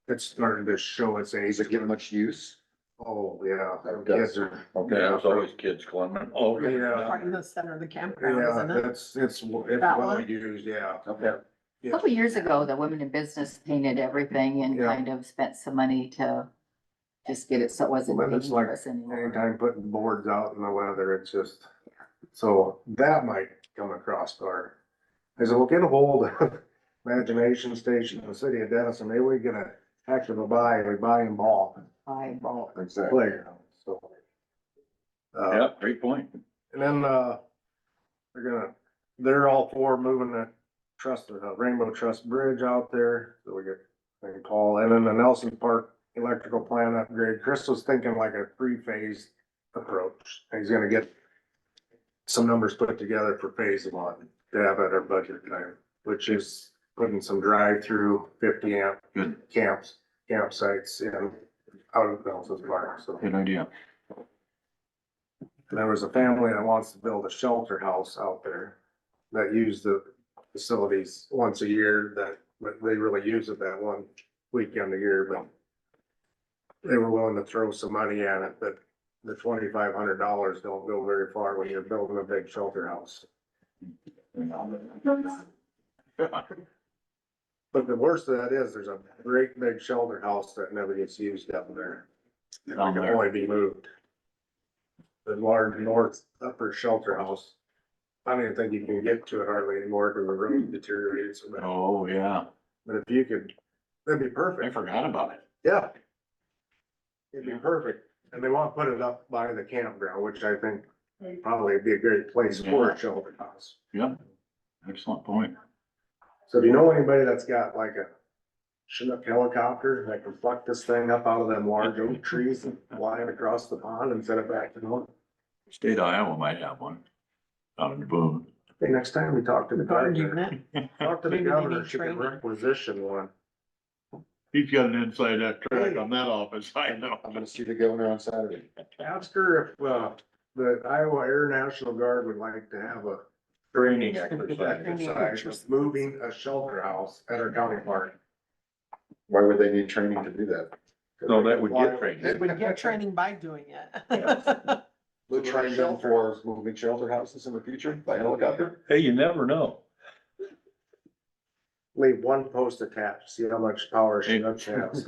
It's starting to show its age. Is it getting much use? Oh, yeah. It Kids does. are. Okay. Yeah, there's always kids climbing. Oh, Yeah. Right in the center of the campground, Yeah, isn't it? it's That well one? used, yeah. Okay. a couple years ago, the women in business painted everything and Yeah. kind of spent some money to just get it so it wasn't But it's like dangerous anymore. anytime putting boards out in the weather, it's just, so that might come across our. I said, well, get a hold of Imagination Station in the city of Denison, maybe we get a heck of a buy, we buy in bulk, Eyeball. Exactly. playground, so. Yeah, great point. And then, they're all for moving the Rainbow Trust Bridge out there, so we get, they can call, and then the Nelson Park electrical plant upgrade. Chris was thinking like a three-phase approach. He's gonna get some numbers put together for phase one to have at our budget time, which is putting some drive-through 50 amp Good. campsites in, out of Nelson's Park, so. Good idea. There was a family that wants to build a shelter house out there that use the facilities once a year, but they really use it that one weekend a year, but they were willing to throw some money at it, but the $2,500 don't go very far when you're building a big shelter house. But the worst of that is there's a great big shelter house that never gets used up there. It Down can there. only be moved. The large north upper shelter house. I don't even think you can get to it hardly anymore because the road deteriorated so bad. Oh, yeah. But if you could, that'd be I perfect. forgot about it. Yeah. It'd be perfect. And they want to put it up by the campground, which I think probably would be a great place for a shelter house. Yep. Excellent point. So do you know anybody that's got like a Chinook helicopter that can pluck this thing up out of them large oak trees and fly it across the pond and set it back to north? State of Iowa might have one. Out in Boone. Hey, next time we talk to the Garden governor, unit. talk to the Maybe they governor, need she can training. requisition one. He's got an inside track on that office, I know. I'm gonna see the governor on Saturday. Ask her if, the Iowa Air National Guard would like to have a training exercise of moving a shelter house at our county park. Why would they need training to do that? No, that would get They training. would get training by doing it. We'll train them for moving shelter houses in the future by helicopter? Hey, you never know. Leave one post attached, see how much power she has.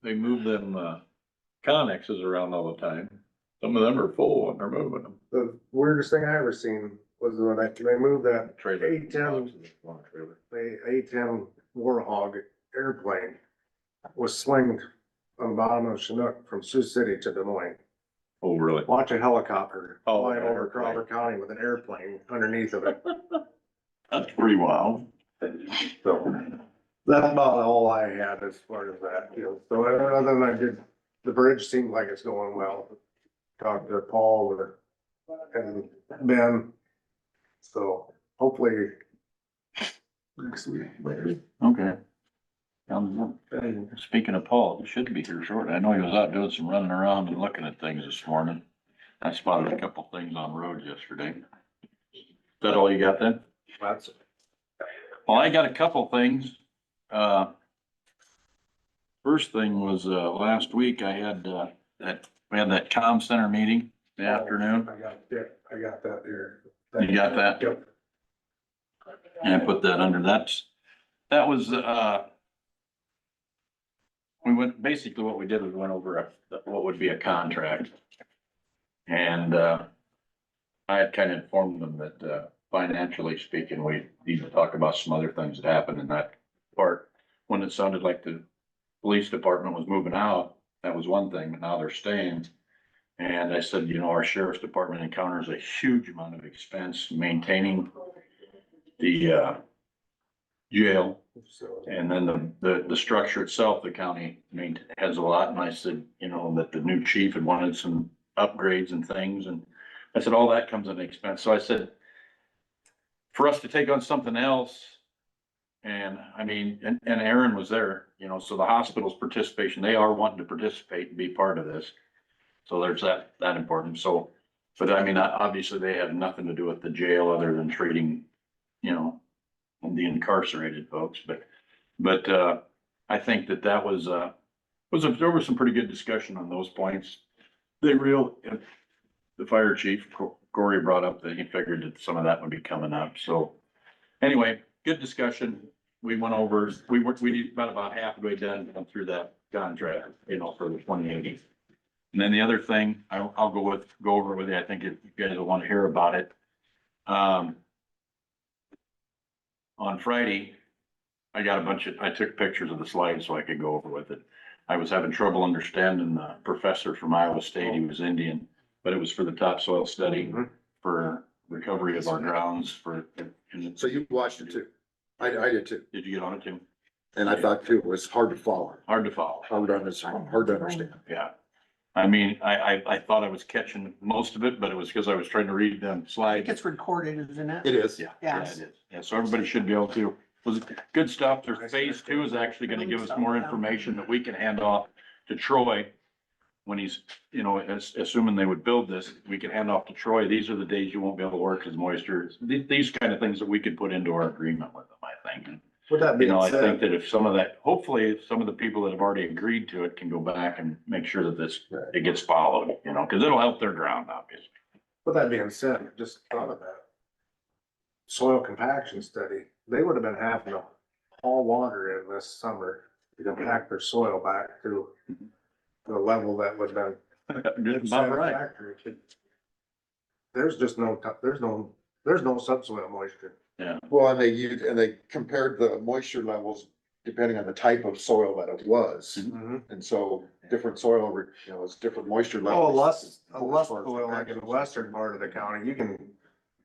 They move them, connexes around all the time. Some of them are full when they're moving them. The weirdest thing I ever seen was when they moved that Trailer. A-10, the A-10 Warhog airplane was slinged on the bottom of Chinook from Sioux City to Des Moines. Oh, really? Watch a helicopter Oh, flying an over airplane. Crawford County with an airplane underneath of it. That's pretty wild. So that's about all I had as far as that, you know. So other than I did, the bridge seemed like it's going well. Talked to Paul and Ben. So hopefully next week, maybe. Okay. Speaking of Paul, he should be here shortly. I know he was out doing some running around and looking at things this morning. I spotted a couple things on the road yesterday. Is that all you got then? That's Well, I got a couple things. First thing was, last week I had, we had that comm center meeting in the afternoon. I got that here. You got that? Yep. And I put that under, that was, basically what we did was went over what would be a contract. And, I had kind of informed them that, financially speaking, we need to talk about some other things that happened in that part. When it sounded like the police department was moving out, that was one thing, but now they're staying. And I said, you know, our sheriff's department encounters a huge amount of expense maintaining the, jail. So, And then the structure itself, the county has a lot, and I said, you know, that the new chief had wanted some upgrades and things, and I said, all that comes at an expense, so I said, for us to take on something else, and I mean, and Aaron was there, you know, so the hospital's participation, they are wanting to participate and be part of this. So there's that important, so, but I mean, obviously, they have nothing to do with the jail other than treating, you know, the incarcerated folks, but I think that was there was some pretty good discussion on those points. The fire chief, Corey, brought up that he figured that some of that would be coming up, so anyway, good discussion. We went over, we did about halfway done through that contract, you know, for the 2080. And then the other thing, I'll go over with you, I think if you guys will want to hear about it. On Friday, I took pictures of the slides so I could go over with it. I was having trouble understanding the professor from Iowa State, he was Indian, but it was for the topsoil study for recovery of our grounds So you watched it too? I did too. Did you get on it too? And I thought too, it was hard to follow, Hard to follow. hard to understand. Yeah. I mean, I thought I was catching most of it, but it was because I was trying to read them I think slides. it's recorded, isn't it? It is. Yeah, Yes. it is. Yeah, so everybody should be able to. Was good stuff. Their phase 2 is actually gonna give us more information that we can hand off to Troy. When he's, you know, assuming they would build this, we can hand off to Troy. These are the days you won't be able to work as moisture. These kind of things that we could put into our agreement with them, I think. with that You being know, I think said, that if some of that, hopefully, some of the people that have already agreed to it can go back and make sure that it gets followed, you know, because it'll help their ground, obviously. with that being said, I just thought of that. Soil compaction study, they would have been having to haul water in this summer to compact their soil back to the level that would have been Just about right. satisfactory. There's just there's no subsoil moisture. Well, and they compared the moisture levels depending on the type of soil that it was. And so different soil, you know, it's different moisture Oh, levels. a less soil like in the western part of the county, you can,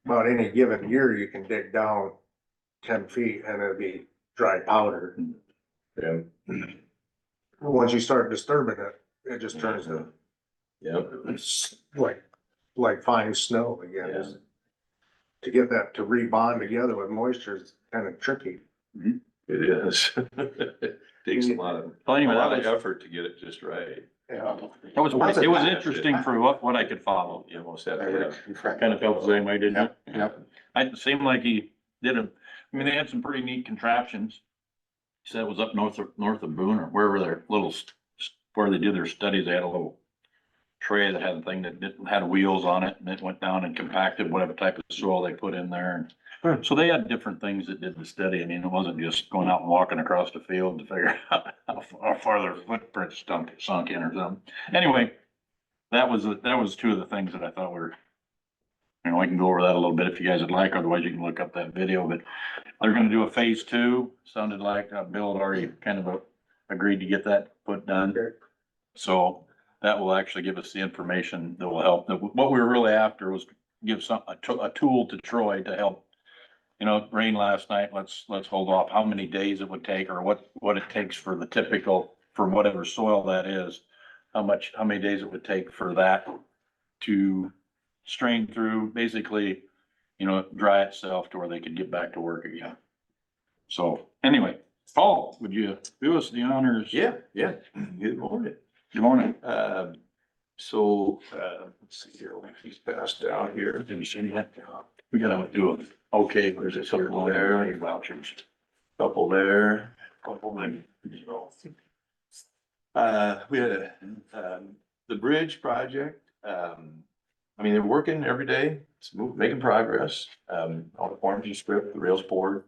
about any given year, you can dig down 10 feet and it'll be dry powder. Yeah. Once you start disturbing it, it just turns to, it's like fine snow again. Yeah. To get that to rebond together with moisture is kind of tricky. It is. Takes a lot of, Well, anyway, effort to get it just right. Yeah. it was interesting for what I could follow, you know, Almost have to have. kind of felt the same way, didn't it? Yep. It seemed like he did I mean, they had some pretty neat contraptions. He said it was up north of Boone or wherever their little, where they did their studies, they had a little tray that had a thing that had wheels on it, and it went down and compacted whatever type of soil they put in there. And so they had different things that did the study. I mean, it wasn't just going out and walking across the field to figure out how far their footprints sunk in or something. Anyway, that was two of the things that I thought were, you know, I can go over that a little bit if you guys would like, otherwise you can look up that video, but they're gonna do a phase 2. Sounded like Bill had already kind of agreed to get that put done. Okay. So that will actually give us the information that will help. What we were really after was give a tool to Troy to help. You know, it rained last night, let's hold off how many days it would take or what it takes for the typical, for whatever soil that is. How many days it would take for that to strain through, basically, you know, dry itself to where they could get back to work again. So anyway, Paul, would you do us the honors? Yeah, good morning. Good morning. Let's see here, he's passed down here. Did you see that? We gotta do it. Okay, there's a couple there, vouchers. Couple there, couple there. We had the bridge project, I mean, they're working every day, it's making progress, all the forms are stripped, the rails poured.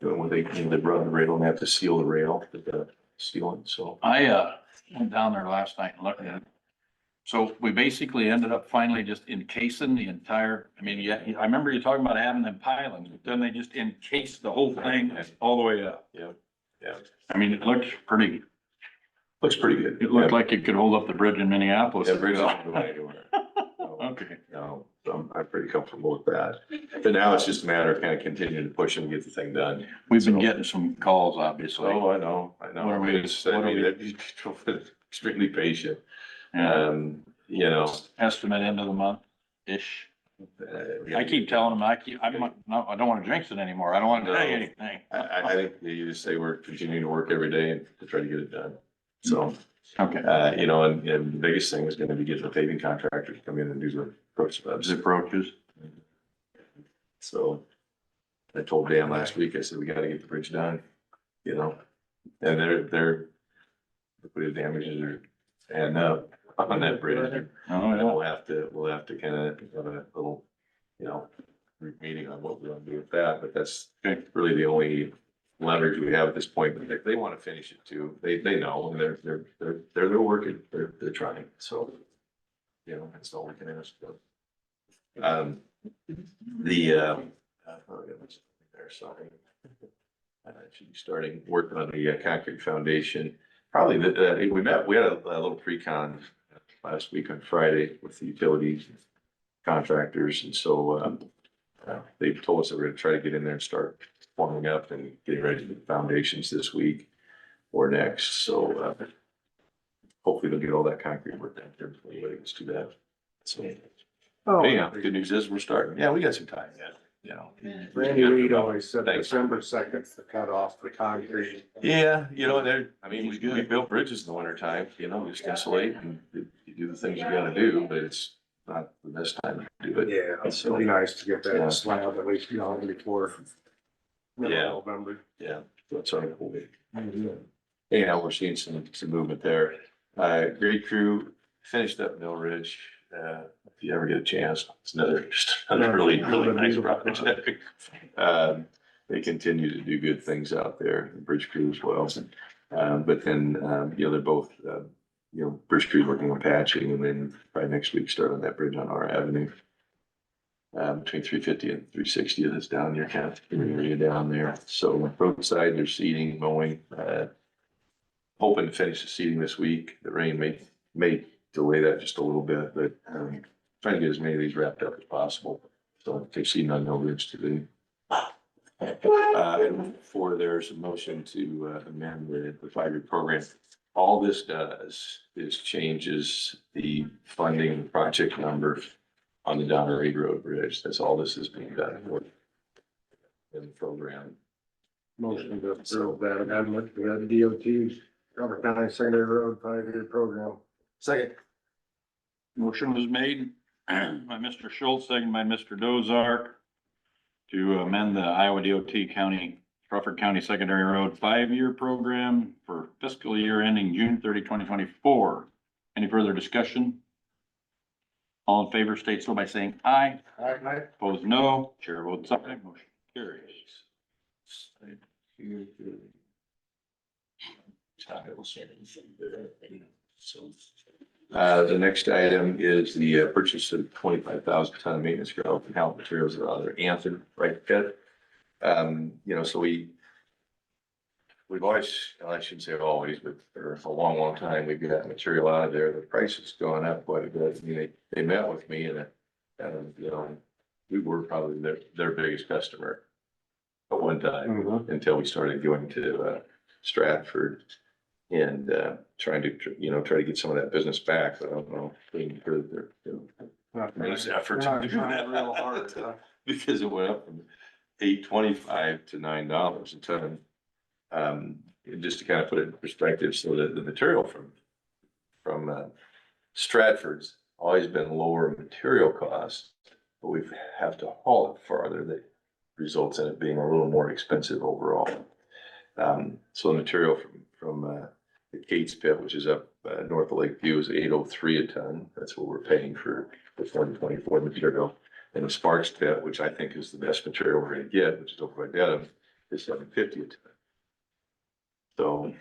Doing what they run the rail and they have to seal the rail, the sealing, so. I went down there last night and looked at it. So we basically ended up finally just encasing the entire, I mean, yeah, I remember you talking about having them pilings, but then they just encased the whole thing all the way up. Yeah. I mean, it looks pretty, Looks pretty good. it looked like it could hold up the bridge in Minneapolis. Yeah, bridge doesn't go anywhere. Okay. No, so I'm pretty comfortable with that. But now it's just a matter of kind of continuing to push and get the thing done. We've been So- getting some calls, obviously. Oh, I know. What I are we- mean, it's, I what are mean, we- that'd be extremely patient. Yeah. You know. Estimate end of the month-ish. I keep telling them, I don't wanna jinx it anymore. I don't wanna tell you anything. I think you just say we're continuing to work every day to try to get it done. So, Okay. you know, and the biggest thing is gonna be getting the paving contractor to come in and do the approach subs. The approaches. So I told Dan last week, I said, we gotta get the bridge done, you know, and they're the damages are adding up on that bridge. Oh, And yeah. we'll have to kind of have a little, you know, group meeting on what we're gonna do with that, but that's really the only leverage we have at this point. But they want to finish it too. They know, and they're working, they're trying, so. You know, that's all we can ask for. There, sorry. Should be starting working on the concrete foundation. Probably we had a little pre-con last week on Friday with the utilities contractors, and so they've told us that we're gonna try to get in there and start forming up and getting ready to do the foundations this week or next, so hopefully they'll get all that concrete work done here before anybody gets to that. So, anyhow, good news is we're starting. Yeah, we got some time yet, you know. Randy Reed always said Thanks. December 2nd's the cutoff for concrete. Yeah, you know, I mean, we built bridges in the winter time, you know, just insulate and you do the things you gotta do, but it's not the best time to do it. Yeah, it'd be nice to get Yeah. that slab at least done before middle Yeah. of November. Yeah, that's our goal. Anyhow, we're seeing some movement there. Great crew, finished up Mill Ridge. If you ever get a chance, it's just another really nice project. They continue to do good things out there, the bridge crew as well. But then, you know, they're both, you know, bridge crew working on patching, and then probably next week start on that bridge on our avenue. Between 350 and 360 that's down near kind of area down there. So roadside, they're seeding, mowing, hoping to finish the seeding this week. The rain may delay that just a little bit, but trying to get as many of these wrapped up as possible. So they're seeding on Mill Ridge today. And for there's a motion to amend the 5-year program. All this does is changes the funding project number on the Donner Reed Road Bridge. That's all this is being done for in the program. Motion to approve that amendment to the DOT Crawford County Secondary Road 5-year program. Second. Motion was made by Mr. Schultz, second by Mr. Dozark. to amend the Iowa DOT County, Crawford County Secondary Road 5-year program for fiscal year ending June 30, 2024. Any further discussion? All in favor state so by saying aye. Aye. Opposed, no. Chair votes aye. Motion carries. The next item is the purchase of 25,000 ton of maintenance gravel from Howell Materials and other Anthem right pit. So we've always, I shouldn't say always, but for a long, long time, we've got material out of there. The price has gone up quite a bit. I mean, they met with me and, we were probably their biggest customer at one time until we started going to, Stratford and, trying to get some of that business back. But I don't know. They're tremendous effort to do that. Real hard, huh? Because it went up from $8.25 to $9 a ton. Just to kind of put it in perspective, so that the material from Stratford's always been lower material costs, but we have to haul it farther. That results in it being a little more expensive overall. So the material from the Kate's pit, which is up north of Lakeview, is $8.03 a ton. That's what we're paying for the 2024 material. And the Sparks pit, which I think is the best material we're gonna get, which is over by Dedham, is $7.50 a ton. So,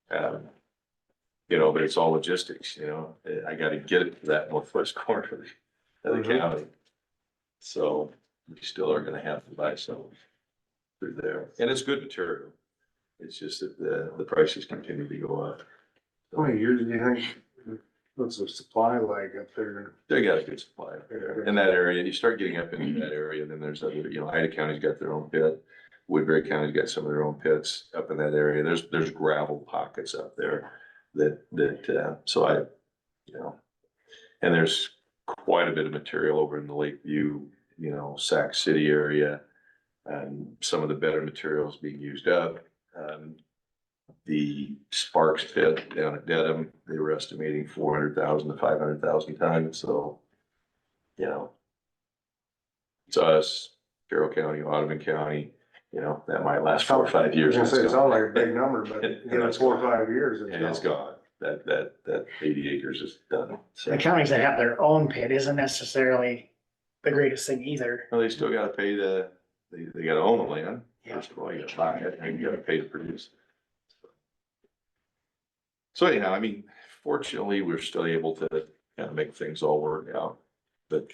but it's all logistics, I gotta get it to that northwest corner of the county. So we still are gonna have to buy some through there, and it's good material. It's just that the prices continue to go up. How many years do you think, what's the supply like up there? They got a good supply up there. In that area. You start getting up into that area, then there's other, Ida County's got their own pit. Woodbury County's got some of their own pits up in that area. There's gravel pockets up there so I, and there's quite a bit of material over in the Lakeview, Sac City area. And some of the better materials being used up. The Sparks pit down at Dedham, they were estimating 400,000 to 500,000 tons. So, it's us, Carroll County, Audubon County, that might last 4 or 5 years. I was gonna say, it sounds like a big number, but And give it that's 4 or 5 years. And it's gone. That 80 acres is done. So, The counties that have their own pit isn't necessarily the greatest thing either. well, they still gotta pay they gotta own the land. First of all, you gotta buy it and you gotta pay to produce. So anyhow, fortunately, we're still able to kind of make things all work out. But,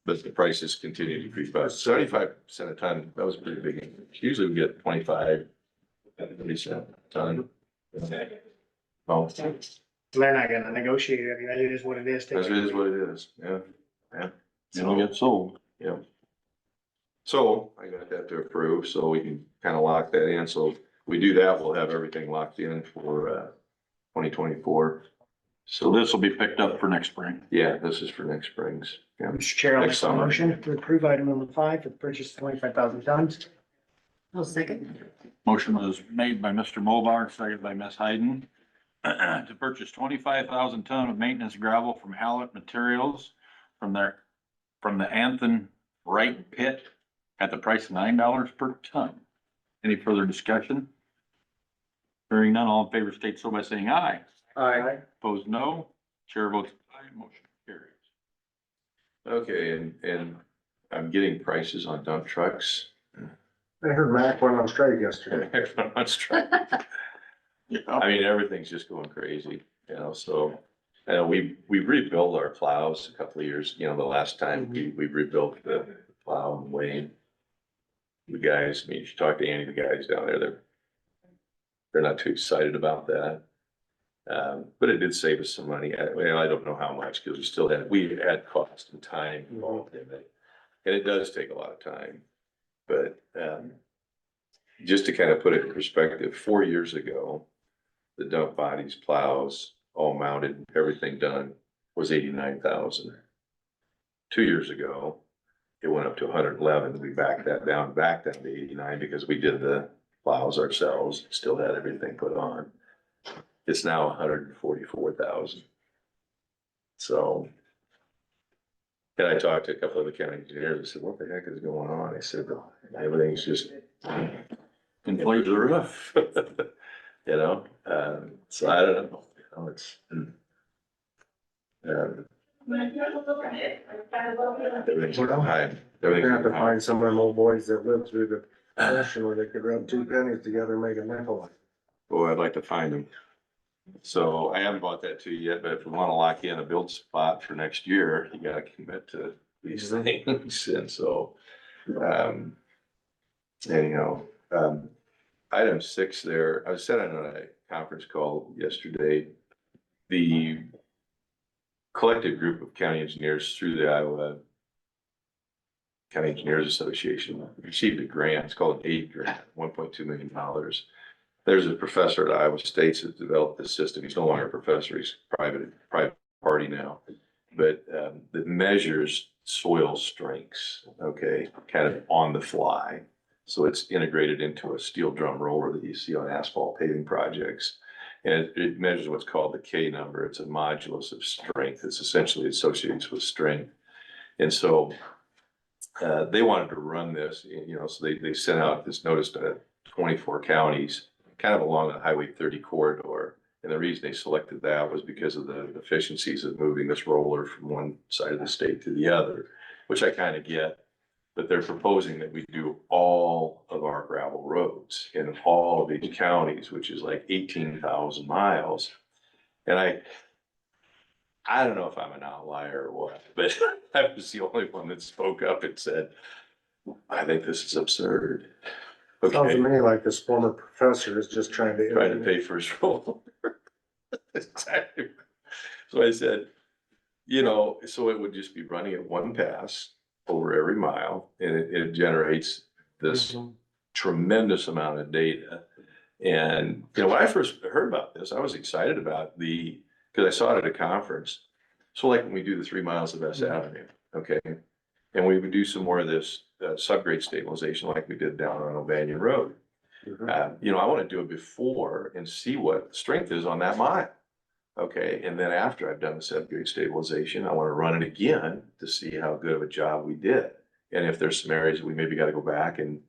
but the prices continue to creep up. 75% a ton, that was a pretty big increase. Usually we get 25, 30% a ton. Oh, They're not gonna negotiate it. I mean, it is what it is. that is what it is, yeah. It'll get sold. Yeah. So I got that to approve, so we can kind of lock that in. So if we do that, we'll have everything locked in for 2024. So this will be picked up for next spring. Yeah, this is for next spring's. Yeah. Mr. Chair, I'll make Next a summer. motion to approve item number 5 for the purchase of 25,000 tons. I'll second. Motion was made by Mr. Mulbauer, seconded by Ms. Hayden, to purchase 25,000 ton of maintenance gravel from Hallett Materials from the Anthem Wright pit at the price of $9 per ton. Any further discussion? Hearing none, all in favor state so by saying aye. Aye. Opposed, no. Chair votes aye, motion carries. Okay, and I'm getting prices on dump trucks. I heard Mac went on strike yesterday. Everyone's trying. Everything's just going crazy, so. We rebuilt our plows a couple of years, the last time we rebuilt the plow and Wayne. The guys, if you talk to any of the guys down there, they're not too excited about that. But it did save us some money. I don't know how much, because we had cost and time involved in it. And it does take a lot of time. But, just to kind of put it in perspective, 4 years ago, the dump bodies, plows, all mounted, everything done, was 89,000. 2 years ago, it went up to 111. We backed that down, back down to 89 because we did the plows ourselves, still had everything put on. It's now 144,000. So, And I talked to a couple of the county engineers, I said, what the heck is going on? They said, everything's just inflated the roof. You know, so I don't know, you know, it's. Everything's high. We're gonna have to Everything's high. find some of them old boys that lived through the recession where they could rub two pennies together and make a nickel. Boy, I'd like to find them. So I haven't bought that to you yet, but if we wanna lock in a build spot for next year, you gotta commit to these things. And so, anyhow, item 6 there, I was sat on a conference call yesterday. The collective group of county engineers through the Iowa County Engineers Association received a grant. It's called an aid grant, $1.2 million. There's a professor at Iowa State that developed this system. He's no longer a professor. He's private party now, but that measures soil strengths, okay, kind of on the fly. So it's integrated into a steel drum roller that you see on asphalt paving projects. And it measures what's called the K number. It's a modulus of strength. It's essentially associated with strength. And so they wanted to run this, you know, so they sent out this notice to 24 counties, kind of along the Highway 30 corridor. And the reason they selected that was because of the efficiencies of moving this roller from one side of the state to the other, which I kind of get. But they're proposing that we do all of our gravel roads in all of these counties, which is like 18,000 miles. And I don't know if I'm an outlier or what, but I was the only one that spoke up and said, I think this is absurd. Sounds to Okay, me like this former professor is just trying to. trying to pay for his roll. Exactly. So I said, you know, so it would just be running at one pass over every mile, and it generates this tremendous amount of data. And, you know, when I first heard about this, I was excited about because I saw it at a conference. So like when we do the 3 miles of S Avenue, okay? And we would do some more of this subgrade stabilization like we did down on O'Banion Road. You know, I want to do it before and see what the strength is on that mile. Okay, and then after I've done the subgrade stabilization, I want to run it again to see how good of a job we did. And if there's some areas that we maybe got to go back and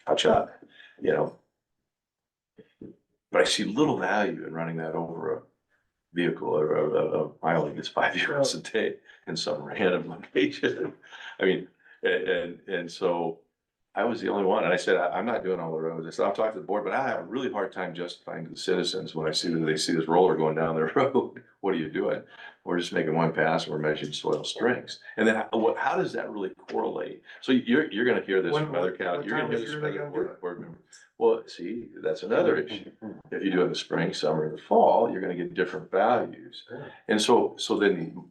touch up, you know. But I see little value in running that over a vehicle or a mile that gets 5 years a day in some random location. I mean, and so I was the only one, and I said, I'm not doing all the roads. I said, I'll talk to the board, but I have a really hard time justifying to the citizens when they see this roller going down their road. What are you doing? We're just making one pass and we're measuring soil strengths. And then how does that really correlate? So you're gonna hear this from other counties. You're gonna hear this from other board members. Well, see, that's another issue. If you do it in the spring, summer, and the fall, you're gonna get different values. And so then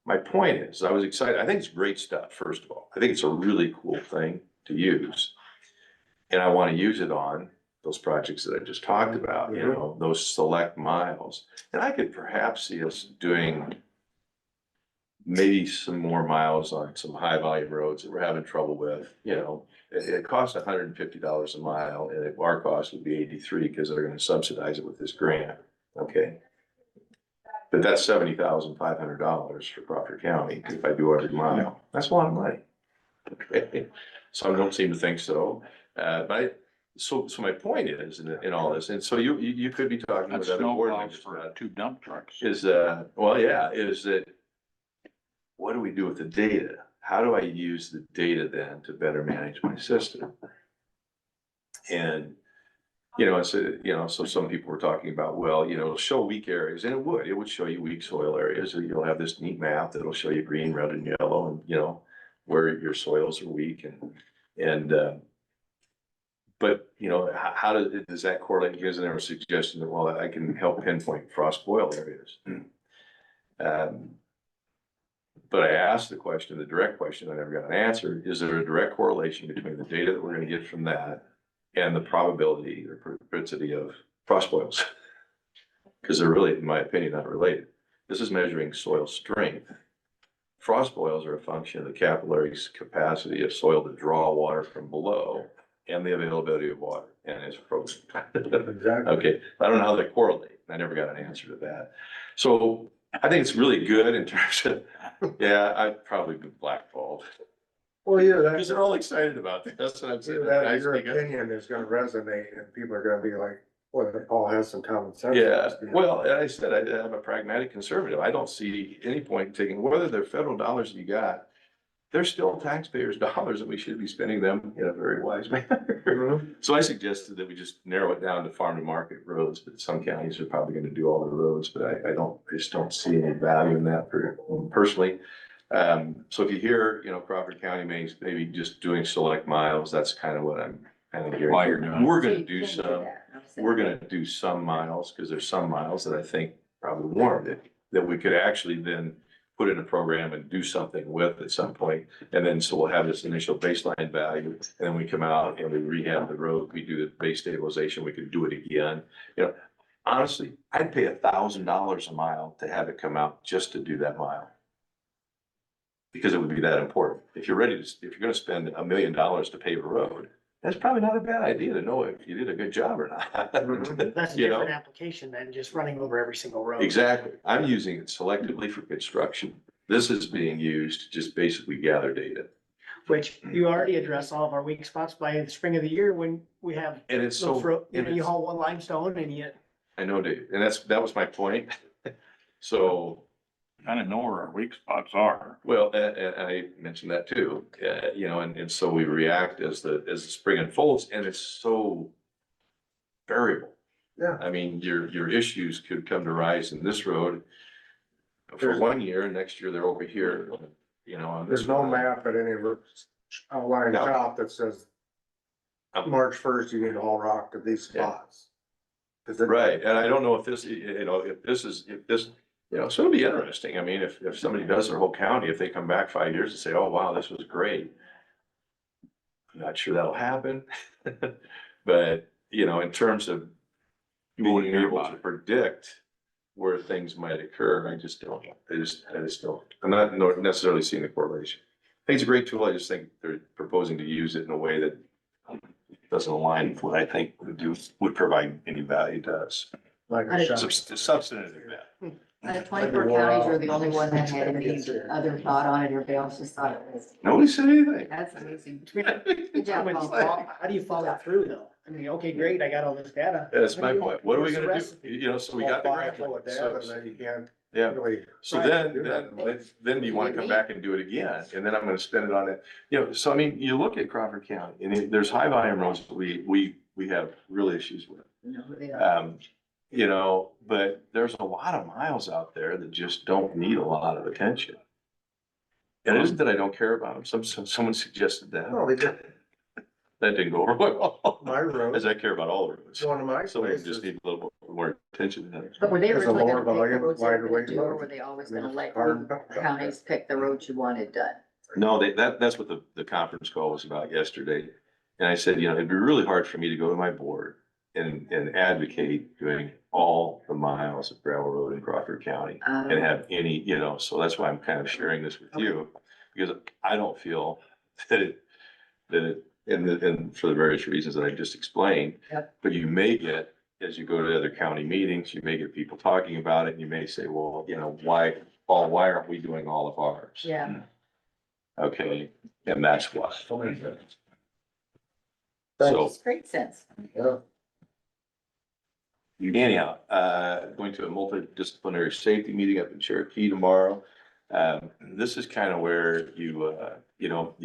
my point is, I was excited. I think it's great stuff, first of all. I think it's a really cool thing to use. And I want to use it on those projects that I just talked about, you know, those select miles. And I could perhaps see us doing maybe some more miles on some high volume roads that we're having trouble with. You know, it costs $150 a mile, and our cost would be 83 because they're going to subsidize it with this grant. Okay. But that's $70,500 for Crawford County if I do every mile. That's a lot of money. Okay. Some don't seem to think so. So my point is in all this, and so you could be talking That's with other board snowplows members for about 2 dump trucks. is that what do we do with the data? How do I use the data then to better manage my system? And, you know, so some people were talking about, well, you know, it'll show weak areas, and it would show you weak soil areas. And you'll have this neat map that'll show you green, red, and yellow, and, you know, where your soils are weak but, you know, how does that correlate? Because there was a suggestion that, well, I can help pinpoint frost boil areas. But I asked the question, the direct question, I never got an answer. Is there a direct correlation between the data that we're going to get from that and the probability or propensity of frost boils? Because they're really, in my opinion, not related. This is measuring soil strength. Frost boils are a function of the capillary's capacity of soil to draw water from below and the availability of water and its frozen. Exactly. Okay, I don't know how they correlate. I never got an answer to that. So I think it's really good in terms of, yeah, I'd probably be blackballed. Well, yeah, Because they're all excited about this, that's what I'm saying. that your opinion is gonna resonate and people are gonna be like, well, Paul has some common sense. Yeah, well, and I said, I'm a pragmatic conservative. I don't see any point in taking, whether they're federal dollars you got, they're still taxpayers' dollars and we should be spending them in a very wise manner. Mhm. So I suggested that we just narrow it down to farm to market roads, but some counties are probably gonna do all the roads, but I just don't see any value in that personally. So if you hear, Crawford County maybe just doing select miles, that's kind of what I'm kind of hearing. Why you're doing it. We're So gonna you do can some. that. I'm saying We're that. gonna do some miles, because there's some miles that I think probably warrant it, that we could actually then put in a program and do something with at some point. And then, so we'll have this initial baseline value, and then we come out and we rehab the road, we do the base stabilization, we could do it again. Honestly, I'd pay $1,000 a mile to have it come out just to do that mile. Because it would be that important. If you're gonna spend $1 million to pave a road, that's probably not a bad idea to know if you did a good job or not. That's a You know? different application than just running over every single road. Exactly. I'm using it selectively for construction. This is being used to just basically gather data. Which you already address all of our weak spots by the spring of the year when we have, And it's those so, ro- and you it's- haul one limestone and you, I know, Dave, and that was my point. So, Kind of know where our weak spots are. well, and I mentioned that too, and so we react as the spring unfolds, and it's so variable. Yeah. I mean, your issues could come to rise in this road for 1 year, and next year they're over here, on this There's no one. map at any of the outlying No. shop that says March 1st, you need to haul rock to these Yeah. spots. 'Cause it- Right, and I don't know if this, so it'll be interesting. I mean, if somebody does their whole county, if they come back 5 years and say, oh, wow, this was great. I'm not sure that'll happen. But, in terms of being able to predict where things might occur, I just don't, I'm not necessarily seeing the correlation. I think it's a great tool. I just think they're proposing to use it in a way that doesn't align with what I think would provide any value to us. Like a I- shop. Substantive, yeah. Out of 24 counties, you're the only one that had any other thought on it, everybody else just thought it was, Nobody said anything. that's amazing. Good job, How Paul. do you follow through though? I mean, okay, great, I got all this data. That's my point. What are we Where's the gonna recipe? do? So we got the grant. Full of data, and then you can't Yeah, really. so Right. then you wanna come back and do it again, and then I'm gonna spend it on it. So I mean, you look at Crawford County, and there's high volume roads that we have real issues with. You know who they are. But there's a lot of miles out there that just don't need a lot of attention. And it isn't that I don't care about them. Someone suggested that. No, they did. That didn't go over well. My road, As I care about all the roads. one of my Some of them places. just need a little more attention than others. But were they There's a originally lower gonna pick the volume, roads they were wider gonna weight do, or road. were they always I mean, gonna let hard- counties pick the roads you wanted done? No, that's what the conference call was about yesterday. And I said, it'd be really hard for me to go to my board and advocate doing all the miles of gravel road in Crawford County and have any, so that's why I'm kind of sharing this with you. Because I don't feel that it, and for the various reasons that I just explained. Yep. But you may get, as you go to other county meetings, you may get people talking about it, and you may say, well, why aren't we doing all of ours? Yeah, Okay, and that's why. So, makes great sense. Yeah. anyhow, going to a multidisciplinary safety meeting up in Cherokee tomorrow. This is kind of where you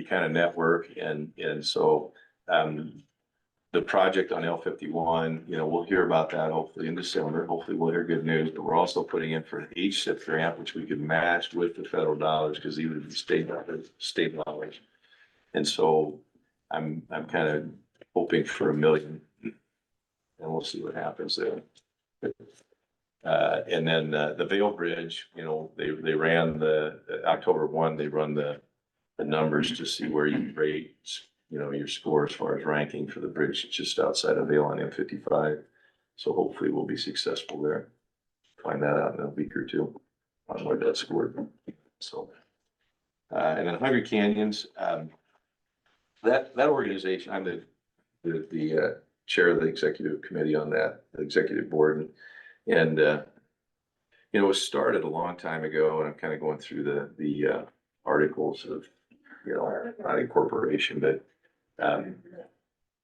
kind of network and so, the project on L51, we'll hear about that hopefully in December. Hopefully we'll hear good news, but we're also putting in for an HSIP grant, which we could match with the federal dollars because these would be state dollars. And so I'm kind of hoping for $1 million and we'll see what happens there. And then, the Vale Bridge, they ran October 1, they run the numbers to see where you rate, your score as far as ranking for the bridge just outside of Vale on M55. So hopefully we'll be successful there. Find that out in a week or two on where that scored. So, and then Hungry Canyons, that organization, I'm the chair of the executive committee on that, the executive board. And you know, it was started a long time ago, and I'm kind of going through the articles of, you know, not incorporation, but,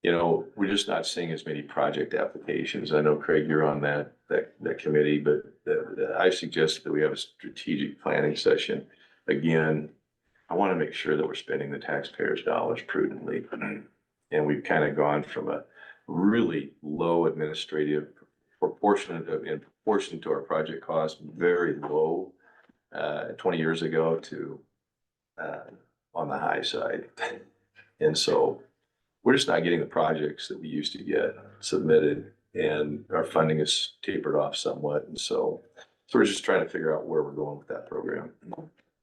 you know, we're just not seeing as many project applications. I know, Craig, you're on that committee, but I suggest that we have a strategic planning session. Again, I want to make sure that we're spending the taxpayers' dollars prudently. And we've kind of gone from a really low administrative in proportion to our project cost, very low, 20 years ago to, on the high side. And so we're just not getting the projects that we used to get submitted, and our funding has tapered off somewhat. And so we're just trying to figure out where we're going with that program.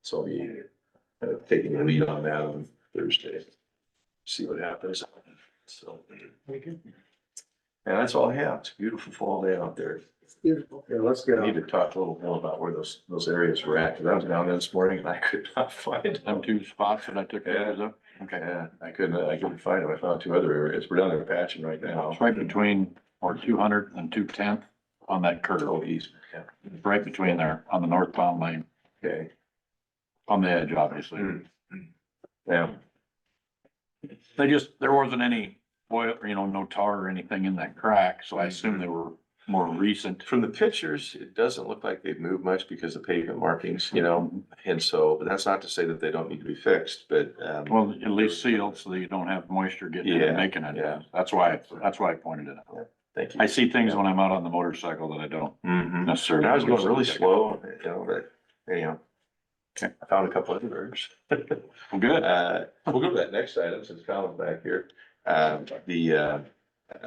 So I'll be taking the lead on that on Thursday, see what happens. So, and that's all I have. It's a beautiful fall day out there. It's beautiful. Yeah, let's I get need on. to talk a little more about where those areas were at, because I was down there this morning and I could not find Them them. 2 spots that I took pictures of. Okay. Yeah, I couldn't find them. I found 2 other areas. We're down there patching right now. It's right between, or 200 and 210th on that curve. Oh, east, yeah, Right between there on the northbound lane, okay. on the edge, obviously. Yeah, There wasn't any oil, you know, no tar or anything in that crack, so I assume they were more recent. from the pictures, it doesn't look like they've moved much because of pavement markings, you know, and so, but that's not to say that they don't need to be fixed, but, Well, at least sealed so that you don't have moisture getting in Yeah, and making it. yeah. That's why I pointed it out. thank you. I see things when I'm out on the motorcycle that I don't Mhm. necessarily. And I was going really slow, you know, but anyhow. Okay. I found a couple of others. Well, good. We'll go to that next item since Colin's back here.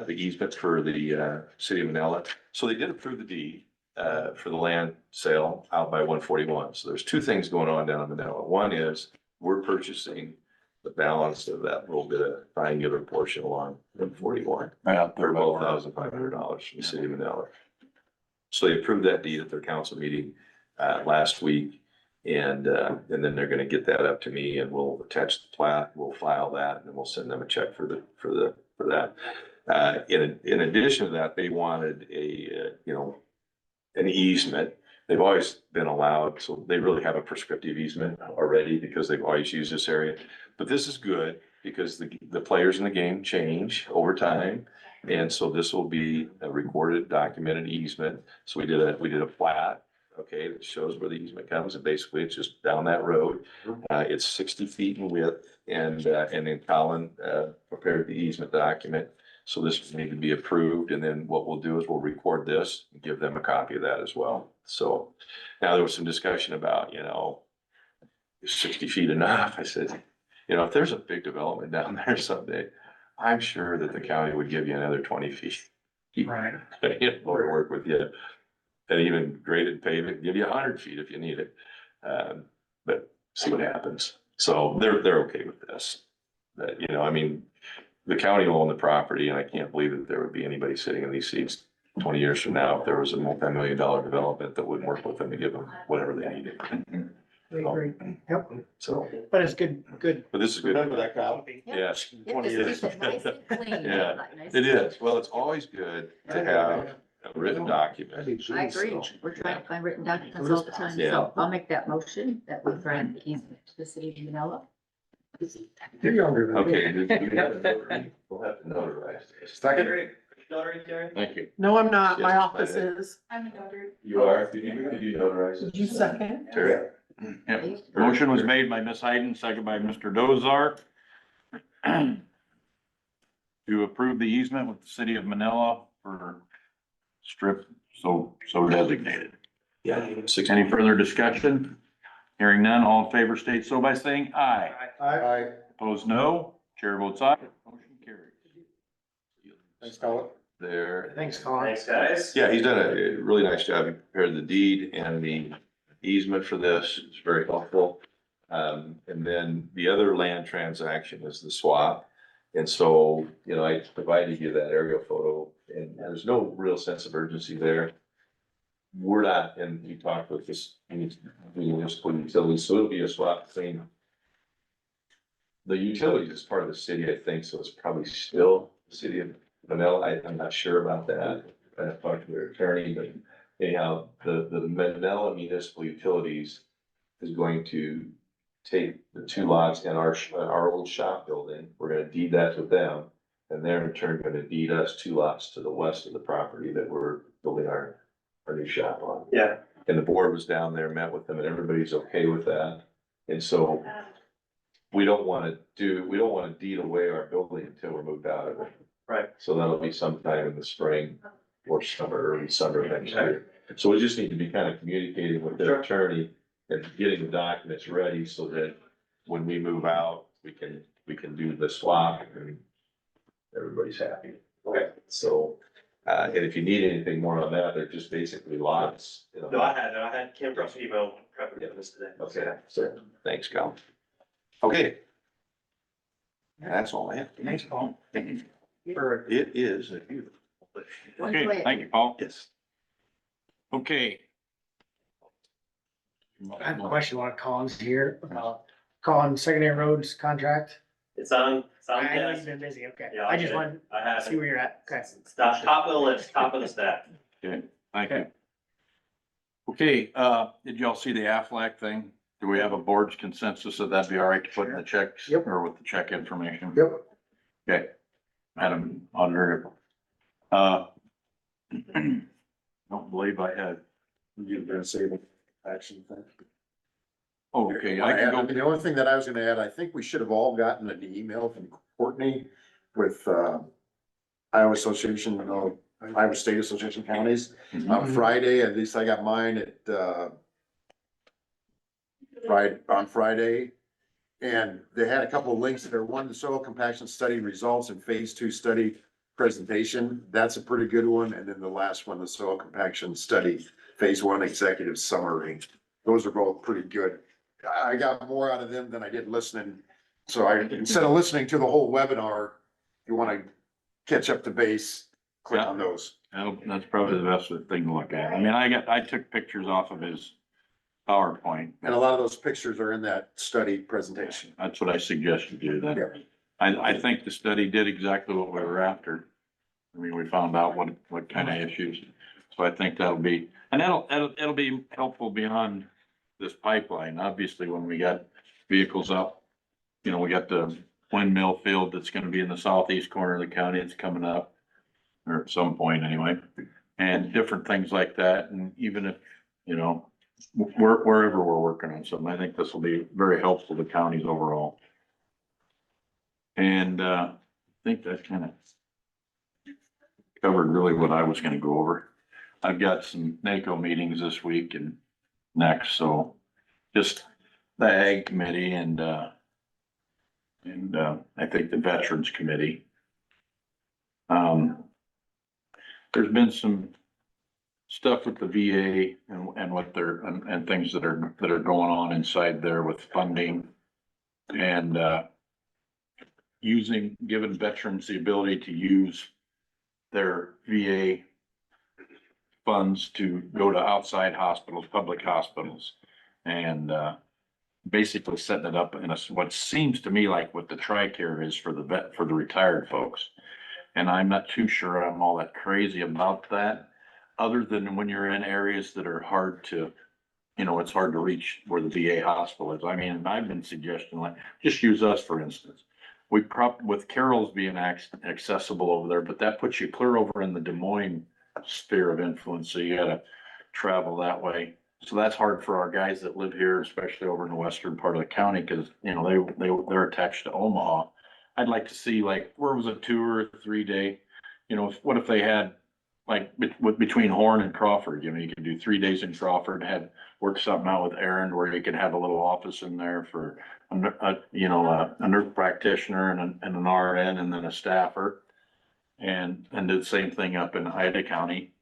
The easement for the city of Manila. So they did approve the deed for the land sale out by 141. So there's 2 things going on down in Manila. One is we're purchasing the balance of that little bit of triangular portion along 141 Yeah, for $12,500 from the city of Manila. So they approved that deed at their council meeting last week. And then they're gonna get that up to me and we'll attach the plat, we'll file that, and then we'll send them a check for that. In addition to that, they wanted an easement. They've always been allowed, so they really have a prescriptive easement already because they've always used this area. But this is good because the players in the game change over time. And so this will be a recorded, documented easement. So we did a plat. Okay, that shows where the easement comes, and basically it's just down that road. It's 60 feet in width, and then Colin prepared the easement document. So this will need to be approved, and then what we'll do is we'll record this and give them a copy of that as well. So now there was some discussion about, you know, is 60 feet enough? I said, you know, if there's a big development down there someday, I'm sure that the county would give you another 20 feet. Right. You know, to work with you. And even graded pavement, give you 100 feet if you need it. But see what happens. So they're okay with this. But, you know, I mean, the county will own the property, and I can't believe that there would be anybody sitting in these seats 20 years from now if there was a multi-million-dollar development that wouldn't work with them to give them whatever they needed. I agree. Yep, So, but it's good. but this is good. Remember that, Kyle? Yes. Yeah, 20 just years. keep it nice and clean. Yeah, Nice it and is. Well, it's always good to have a written document. I agree. We're trying to find written documents all the time. Yeah. So I'll make that motion that we grant the easement to the city of Manila. You're younger than me. Okay. We'll have to notarize this. Second. Thank you. No, I'm not. My Yes, office I did. is. I'm a daughter. You are, did you notarize it? Did you second? Terry? Yeah. Motion was made by Ms. Hayden, second by Mr. Dozar. To approve the easement with the city of Manila for strip so designated. Yeah. Any further discussion? Hearing none, all in favor state so by saying aye. I, Opposed, no. Chair votes aye. Motion carries. thanks, Colin. There. Thanks, Colin. guys. Yeah, he's done a really nice job. He prepared the deed and the easement for this. It's very helpful. And then the other land transaction is the swap. And so, you know, I provided you that aerial photo, and there's no real sense of urgency there. We're not, and we talked with this, municipal utilities, so it'll be a swap between the utilities is part of the city, I think, so it's probably still the city of Manila. I'm not sure about that. I talked to their attorney, but anyhow, the Manila Municipal Utilities is going to take the two lots in our old shop building. We're gonna deed that to them. And they're in turn gonna deed us two lots to the west of the property that we're building our new shop on. Yeah. And the board was down there, met with them, and everybody's okay with that. And so we don't wanna deed away our building until we're moved out of it. Right. So that'll be sometime in the spring or summer, early summer next year. So we just need to be kind of communicating with their attorney and getting the documents ready so that when we move out, we can do the swap and everybody's happy. Okay. So, and if you need anything more on that, they're just basically lots. You know. No, I had Kim Brown's email prepping this today. Okay, so, thanks, Cal. Okay. That's all I have. Thanks, Paul. It is a beautiful place. Okay, thank you, Paul. Yes. Okay. I have a question on Colin's here, Colin, secondary roads contract. It's on I know desk. you've been busy, okay. Yeah, I just wanted I to have see where you're at, okay. It's top of the list, top of the stack. Okay, thank you. Okay, did y'all see the Aflac thing? Do we have a board's consensus that that'd be all right to put in the checks? Yep. Or with the check information? Yep. Okay. Madam Auditor. Don't believe I had. You've been saving action thing. Oh, okay, I can go. The only thing that I was gonna add, I think we should have all gotten an email from Courtney with, Iowa Association, Iowa State Association of Counties. On Friday, at least I got mine at, on Friday. And they had a couple of links there. One, the soil compaction study results and phase 2 study presentation. That's a pretty good one. And then the last one, the soil compaction study, phase 1 executive summary. Those are both pretty good. I got more out of them than I did listening. So instead of listening to the whole webinar, if you wanna catch up to base, click on those. That's probably the best thing to look at. I mean, I took pictures off of his PowerPoint. And a lot of those pictures are in that study presentation. That's what I suggested you Yeah. that. I think the study did exactly what we were after. I mean, we found out what kind of issues. So I think that'll be, and it'll be helpful beyond this pipeline. Obviously, when we got vehicles up, you know, we got the windmill field that's gonna be in the southeast corner of the county. It's coming up. Or at some point anyway, and different things like that. And even if, you know, wherever we're working on something, I think this will be very helpful to counties overall. And, I think that kind of covered really what I was gonna go over. I've got some NACO meetings this week and next, so just the Ag Committee and I think the Veterans Committee. There's been some stuff with the VA and what they're, and things that are going on inside there with funding. And, giving veterans the ability to use their VA funds to go to outside hospitals, public hospitals. And, basically setting it up in what seems to me like what the TRICARE is for the retired folks. And I'm not too sure I'm all that crazy about that, other than when you're in areas that are hard to, you know, it's hard to reach where the VA hospital is. I mean, I've been suggesting, like, just use us, for instance. With Carroll's being accessible over there, but that puts you clear over in the Des Moines sphere of influence, so you gotta travel that way. So that's hard for our guys that live here, especially over in the western part of the county, because, you know, they're attached to Omaha. I'd like to see, like, where was a 2 or 3 day, you know, what if they had, like, between Horn and Crawford, you know, you could do 3 days in Crawford, work something out with Aaron where you could have a little office in there for a nurse practitioner and an RN and then a staffer. And do the same thing up in Ida County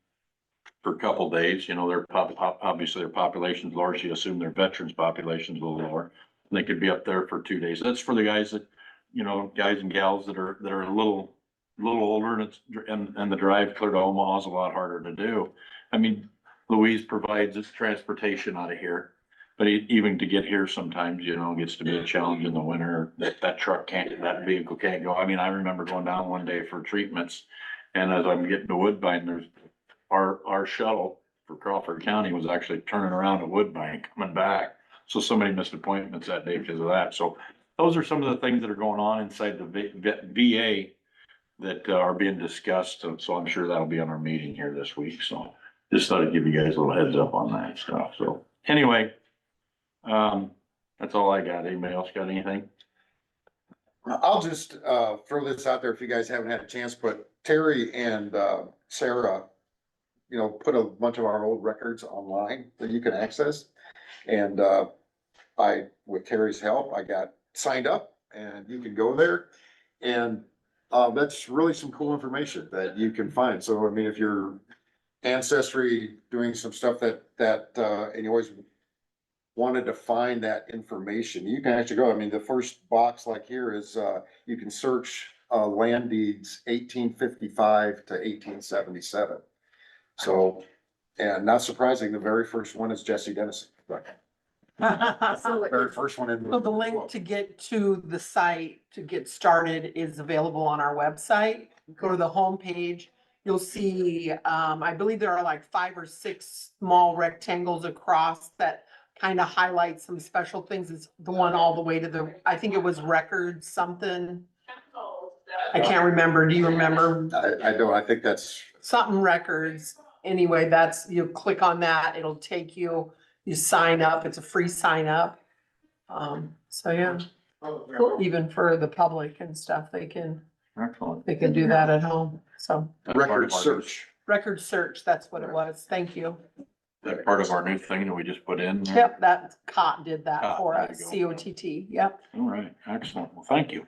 for a couple days. You know, obviously their population's large, so you assume their veterans population's a little lower. And they could be up there for 2 days. That's for the guys that, you know, guys and gals that are a little older, and the drive clear to Omaha is a lot harder to do. I mean, Louise provides us transportation out of here, but even to get here sometimes, you know, gets to be a challenge in the winter. That vehicle can't go. I mean, I remember going down one day for treatments, and as I'm getting to Woodbine, there's our shuttle for Crawford County was actually turning around at Woodbank, coming back. So somebody missed appointments that day because of that. So those are some of the things that are going on inside the VA that are being discussed. And so I'm sure that'll be on our meeting here this week. So just thought I'd give you guys a little heads up on that stuff. So anyway, that's all I got. Anybody else got anything? I'll just, throw this out there if you guys haven't had a chance, but Terry and, Sarah, you know, put a bunch of our old records online that you can access. And, with Terry's help, I got signed up and you can go there. And, that's really some cool information that you can find. So, I mean, if you're ancestry doing some stuff that, and you always wanted to find that information, you can actually go. I mean, the first box like here is, you can search, land deeds 1855 to 1877. So, and not surprising, the very first one is Jesse Dennison. So Very first one in. So the link to get to the site to get started is available on our website. Go to the homepage. You'll see, I believe there are like 5 or 6 small rectangles across that kind of highlight some special things. It's the one all the way to the, I think it was record something. I can't remember. Do you remember? I don't, I think that's, Something records. Anyway, that's, you click on that, it'll take you, you sign up. It's a free sign up. So yeah, even for the public and stuff, they can Excellent. do that at home. So record search. record search, that's what it was. Thank you. That part of our new thing that we just put in. there? Yep, that COT did that COT, for there us, you go. COTT, yep. All right, excellent. Well, thank you.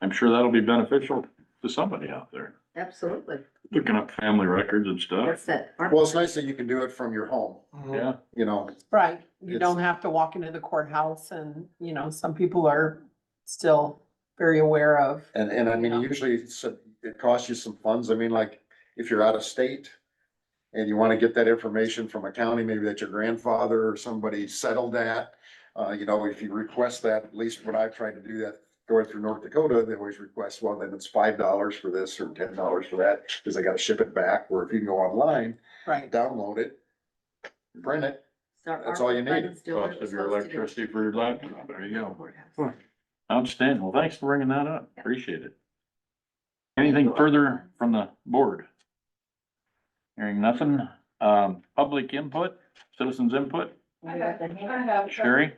I'm sure that'll be beneficial to somebody out there, Absolutely. looking up family records and stuff. That's it. Well, it's nice that you can do it from your home, Yeah, you know. Right, you It's- don't have to walk into the courthouse and, you know, some people are still very aware of. And I mean, usually it costs you some funds. I mean, like, if you're out of state and you wanna get that information from a county, maybe that your grandfather or somebody settled at, you know, if you request that, at least when I've tried to do that, going through North Dakota, they always request, well, then it's $5 for this or $10 for that, cause they gotta ship it back, or if you can go online, Right, download it, print it. Start That's all you need. funds doing what cost it's of your supposed to do. electricity for your laptop. There you go. Courthouse. Outstanding. Well, thanks for bringing that up. Appreciate it. Anything further from the board? Hearing nothing. Public input, citizens input? I have. Sherry?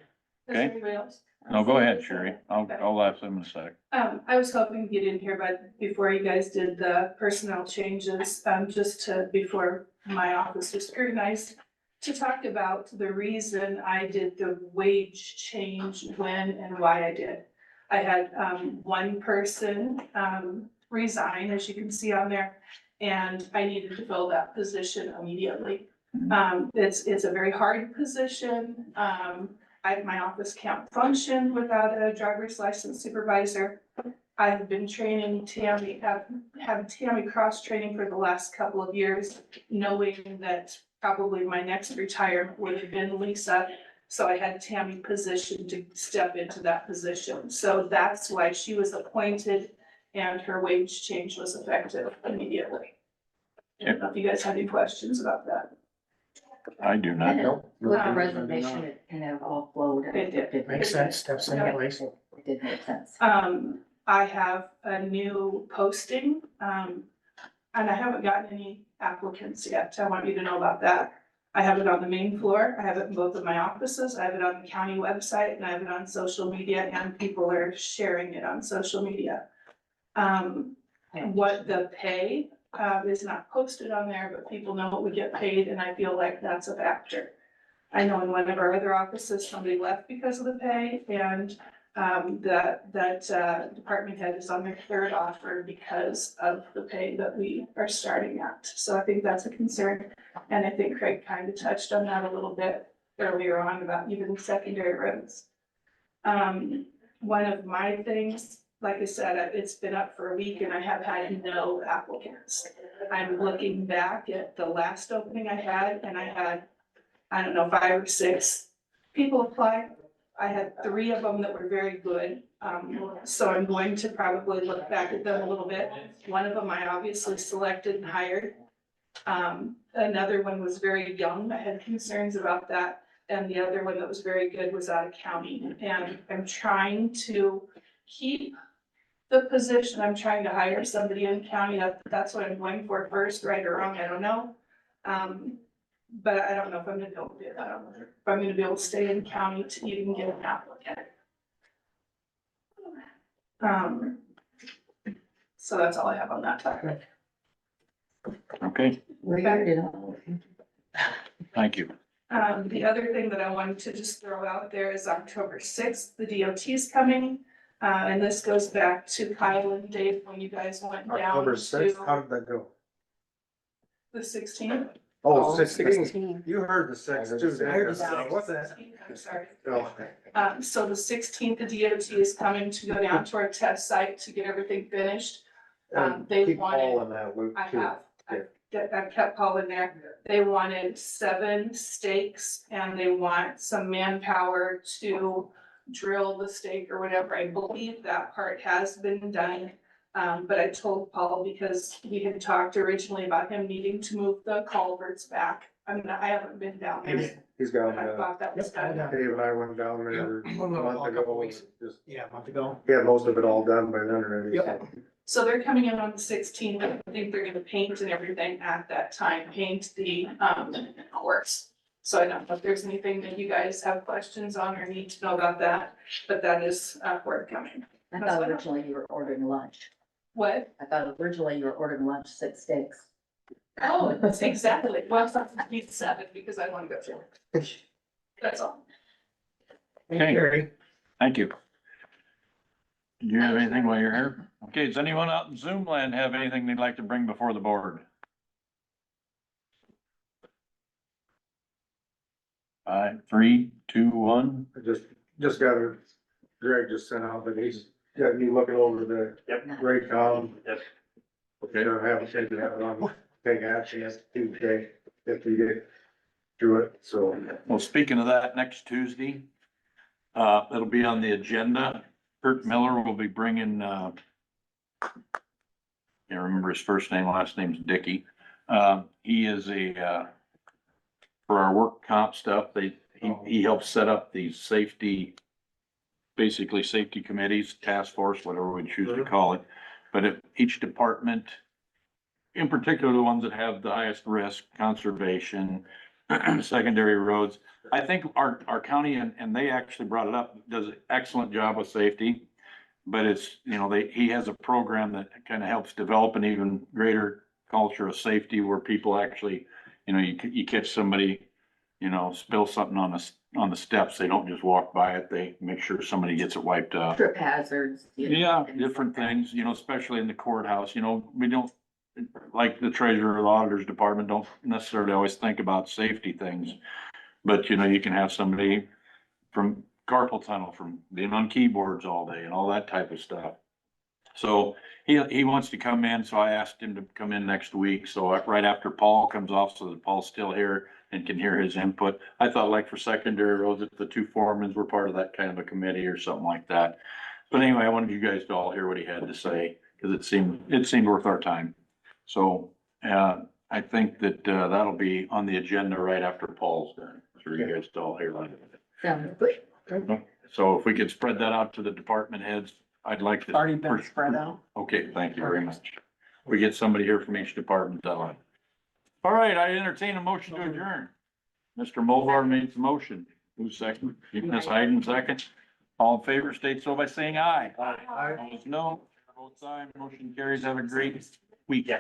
Does Okay. anybody else? No, go ahead, Sherry. I'll ask them in a sec. I was hoping to get in here, but before you guys did the personnel changes, just before my office was scrutinized, to talk about the reason I did the wage change, when and why I did. I had, one person, resign, as you can see on there, and I needed to fill that position immediately. It's a very hard position. My office can't function without a driver's license supervisor. I've been training Tammy, have Tammy cross training for the last couple of years, knowing that probably my next retirement would have been Lisa. So I had Tammy positioned to step into that position. So that's why she was appointed and her wage change was effective immediately. I don't know if you guys have any questions about that. I do not. Nope. With the resignation, it kind of all flowed. It did. Makes sense, steps in place. It did make sense. I have a new posting, and I haven't gotten any applicants yet. I want you to know about that. I have it on the main floor. I have it in both of my offices. I have it on the county website and I have it on social media, and people are sharing it on social media. What the pay, is not posted on there, but people know what we get paid, and I feel like that's a factor. I know in one of our other offices, somebody left because of the pay, and that department head is on their 3rd offer because of the pay that we are starting at. So I think that's a concern, and I think Craig kind of touched on that a little bit earlier on about even secondary roads. One of my things, like I said, it's been up for a week and I have had no applicants. I'm looking back at the last opening I had, and I had, I don't know, 5 or 6 people apply. I had 3 of them that were very good. So I'm going to probably look back at them a little bit. One of them I obviously selected and hired. Another one was very young. I had concerns about that. And the other one that was very good was out of county. And I'm trying to keep the position. I'm trying to hire somebody in county. That's what I'm going for first, right or wrong, I don't know. But I don't know if I'm gonna be able to do that. I don't know if I'm gonna be able to stay in county to even get an applicant. So that's all I have on that topic. Okay, Weird, you know. thank you. The other thing that I wanted to just throw out there is October sixth, the DOT is coming. And this goes back to Kyle and Dave when you guys went down October sixth, to how did that go? the 16th. Oh, 16. 16. You heard the six too, I heard the didn't you? six. What's that? I'm sorry. Oh, So the 16th, the DOT is coming to go down to our test site to get everything finished. and They keep wanted- Paul in that loop I too. have, I've kept Paul in there. They wanted 7 stakes and they want some manpower to drill the stake or whatever. I believe that part has been done. But I told Paul because we had talked originally about him needing to move the culverts back. I mean, I haven't been down there. He's got, I thought that was done. Dave and I went down there Yeah. a month ago, and just, Yeah, a month ago. he had most of it all done by then already. Yep. So they're coming in on the 16th. I think they're gonna paint and everything at that time, paint the course. So I don't know if there's anything that you guys have questions on or need to know about that, but that is forthcoming. I thought originally you were ordering lunch. What? I thought originally you were ordering lunch, 6 steaks. Oh, that's exactly. Well, it's not 7 because I wanna go through it. That's all. Okay. Gary. Thank you. Do you have anything while you're here? Okay, does anyone out in Zoom land have anything they'd like to bring before the board? 5, 3, 2, 1. I just got a, Greg just sent out that he's got me looking over the Yep. rate column. Yep. Okay, I haven't taken that on, take action as Tuesday if we get through it, so. Well, speaking of that, next Tuesday, it'll be on the agenda. Kurt Miller will be bringing, can't remember his first name, last name's Dickey. He is for our work comp stuff, he helps set up these safety, basically safety committees, task force, whatever we choose to call it. But if each department, in particular, the ones that have the highest risk, conservation, secondary roads. I think our county, and they actually brought it up, does an excellent job with safety. But it's, he has a program that kind of helps develop an even greater culture of safety where people actually, you catch somebody, spill something on the steps, they don't just walk by it, they make sure somebody gets it wiped out. Trip hazards. Yeah, different things, especially in the courthouse, we don't, like the treasurer or the auditor's department, don't necessarily always think about safety things. But, you can have somebody from carpal tunnel, from being on keyboards all day and all that type of stuff. So he wants to come in, so I asked him to come in next week, so right after Paul comes off, so that Paul's still here and can hear his input. I thought like for secondary roads, if the 2 foremans were part of that kind of a committee or something like that. But anyway, I wanted you guys to all hear what he had to say, because it seemed worth our time. So, I think that, that'll be on the agenda right after Paul's done, for you guys to all hear. Sounds good. So if we could spread that out to the department heads, I'd like to. Already been spread out. Okay, thank you very much. We get somebody here from each department, that'll. All right, I entertain a motion to adjourn. Mr. Mulbar made the motion. Who's second? Ms. Hayden second. All in favor, state so by saying aye. I Opposed, no. Both sides, motion carries. Have a great week.